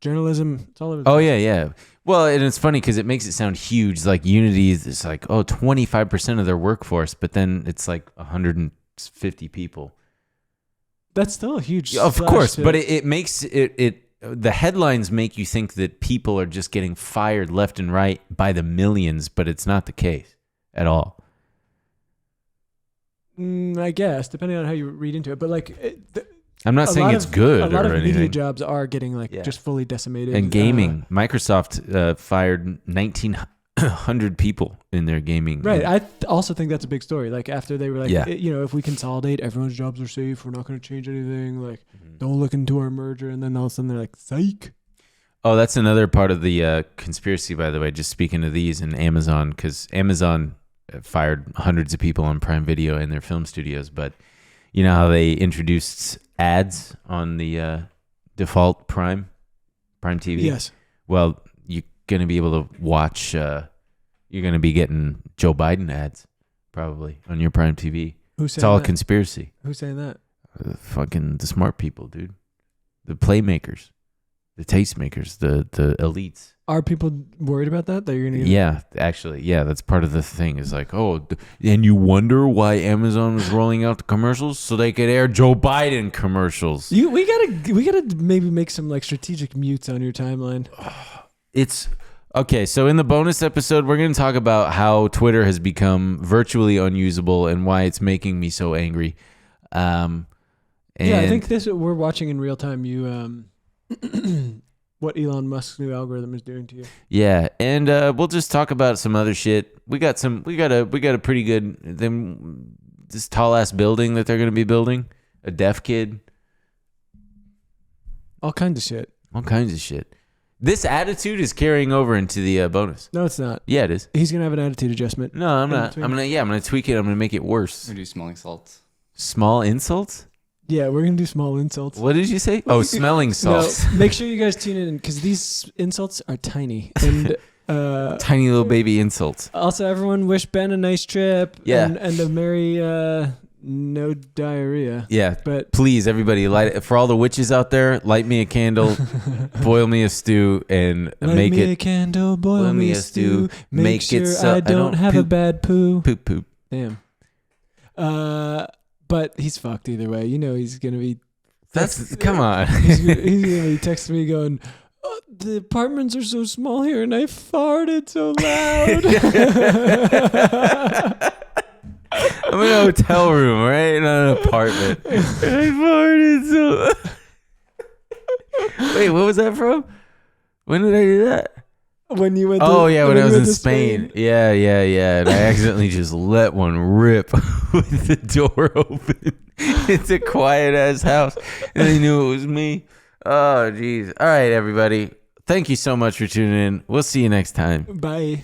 journalism. It's all over. Oh, yeah. Well, and it's funny because it makes it sound huge. Like Unity is like, 25% of their workforce, but then it's like 150 people. That's still a huge. Of course, but it makes it. The headlines make you think that people are just getting fired left and right by the millions, but it's not the case at all. I guess, depending on how you read into it. But like, I'm not saying it's good a lot or of anything. media jobs are getting just fully decimated. And gaming, Microsoft fired 1,900 people in their gaming. Right. I also think that's a big story. Like after they were like, Yeah. if we consolidate, everyone's jobs are safe. We're not going to change anything. Like, don't look into our merger. And then all of a sudden they're like, psych. Oh, that's another part of the conspiracy, by the way. Just speaking of these and Amazon, because Amazon fired hundreds of people on Prime Video in their film studios, but you know how they introduced ads on the default Prime TV? Yes. Well, you're going to be able to watch, you're going to be getting Joe Biden ads probably on your Prime TV. Who's saying It's all that? a conspiracy. Who's saying that? Fucking the smart people, dude. The playmakers, the tastemakers, the elites. Are people worried about that? That you're going to Yeah, actually, yeah, that's part of the thing. Is like, and you wonder why Amazon was rolling out the commercials so they could air Joe Biden commercials. We gotta maybe make some like strategic mutes on your timeline. It's okay. So in the bonus episode, we're going to talk about how Twitter has become virtually unusable and why it's making me so angry. Yeah, I think we're watching in real time. You what Elon Musk's new algorithm is doing to you. Yeah, and we'll just talk about some other shit. We got a pretty good this tall ass building that they're going to be building. A deaf kid. All kinds of shit. All kinds of shit. This attitude is carrying over into the bonus. No, it's not. Yeah, it is. He's gonna have an attitude adjustment. No, I'm not. I'm gonna tweak it. I'm gonna make it worse. We do small insults. Small insults? Yeah, we're gonna do small insults. What did you say? Oh, smelling salts. No, make sure you guys tune in because these insults are tiny and Tiny little baby insults. Also, everyone wish Ben a nice trip. Yeah. and a merry no diarrhea. Yeah, But please, everybody, light it. For all the witches out there, light me a candle, boil me a stew, and light make me it a candle, boil me a stew, make make it sure so I don't have a poop, bad poo. poop. Damn. But he's fucked either way. You know he's gonna be. Come on. He's gonna be texting me going, oh, the apartments are so small here, and I farted so loud. I'm in a hotel room, right? Not an apartment. And I farted so. Wait, what was that from? When did I do that? When you went. When I was you in went to Spain. Yeah. And I accidentally just let one rip with the door open. It's a quiet ass house, and they knew it was me. Oh, jeez. All right, everybody. Thank you so much for tuning in. We'll see you next time. Bye.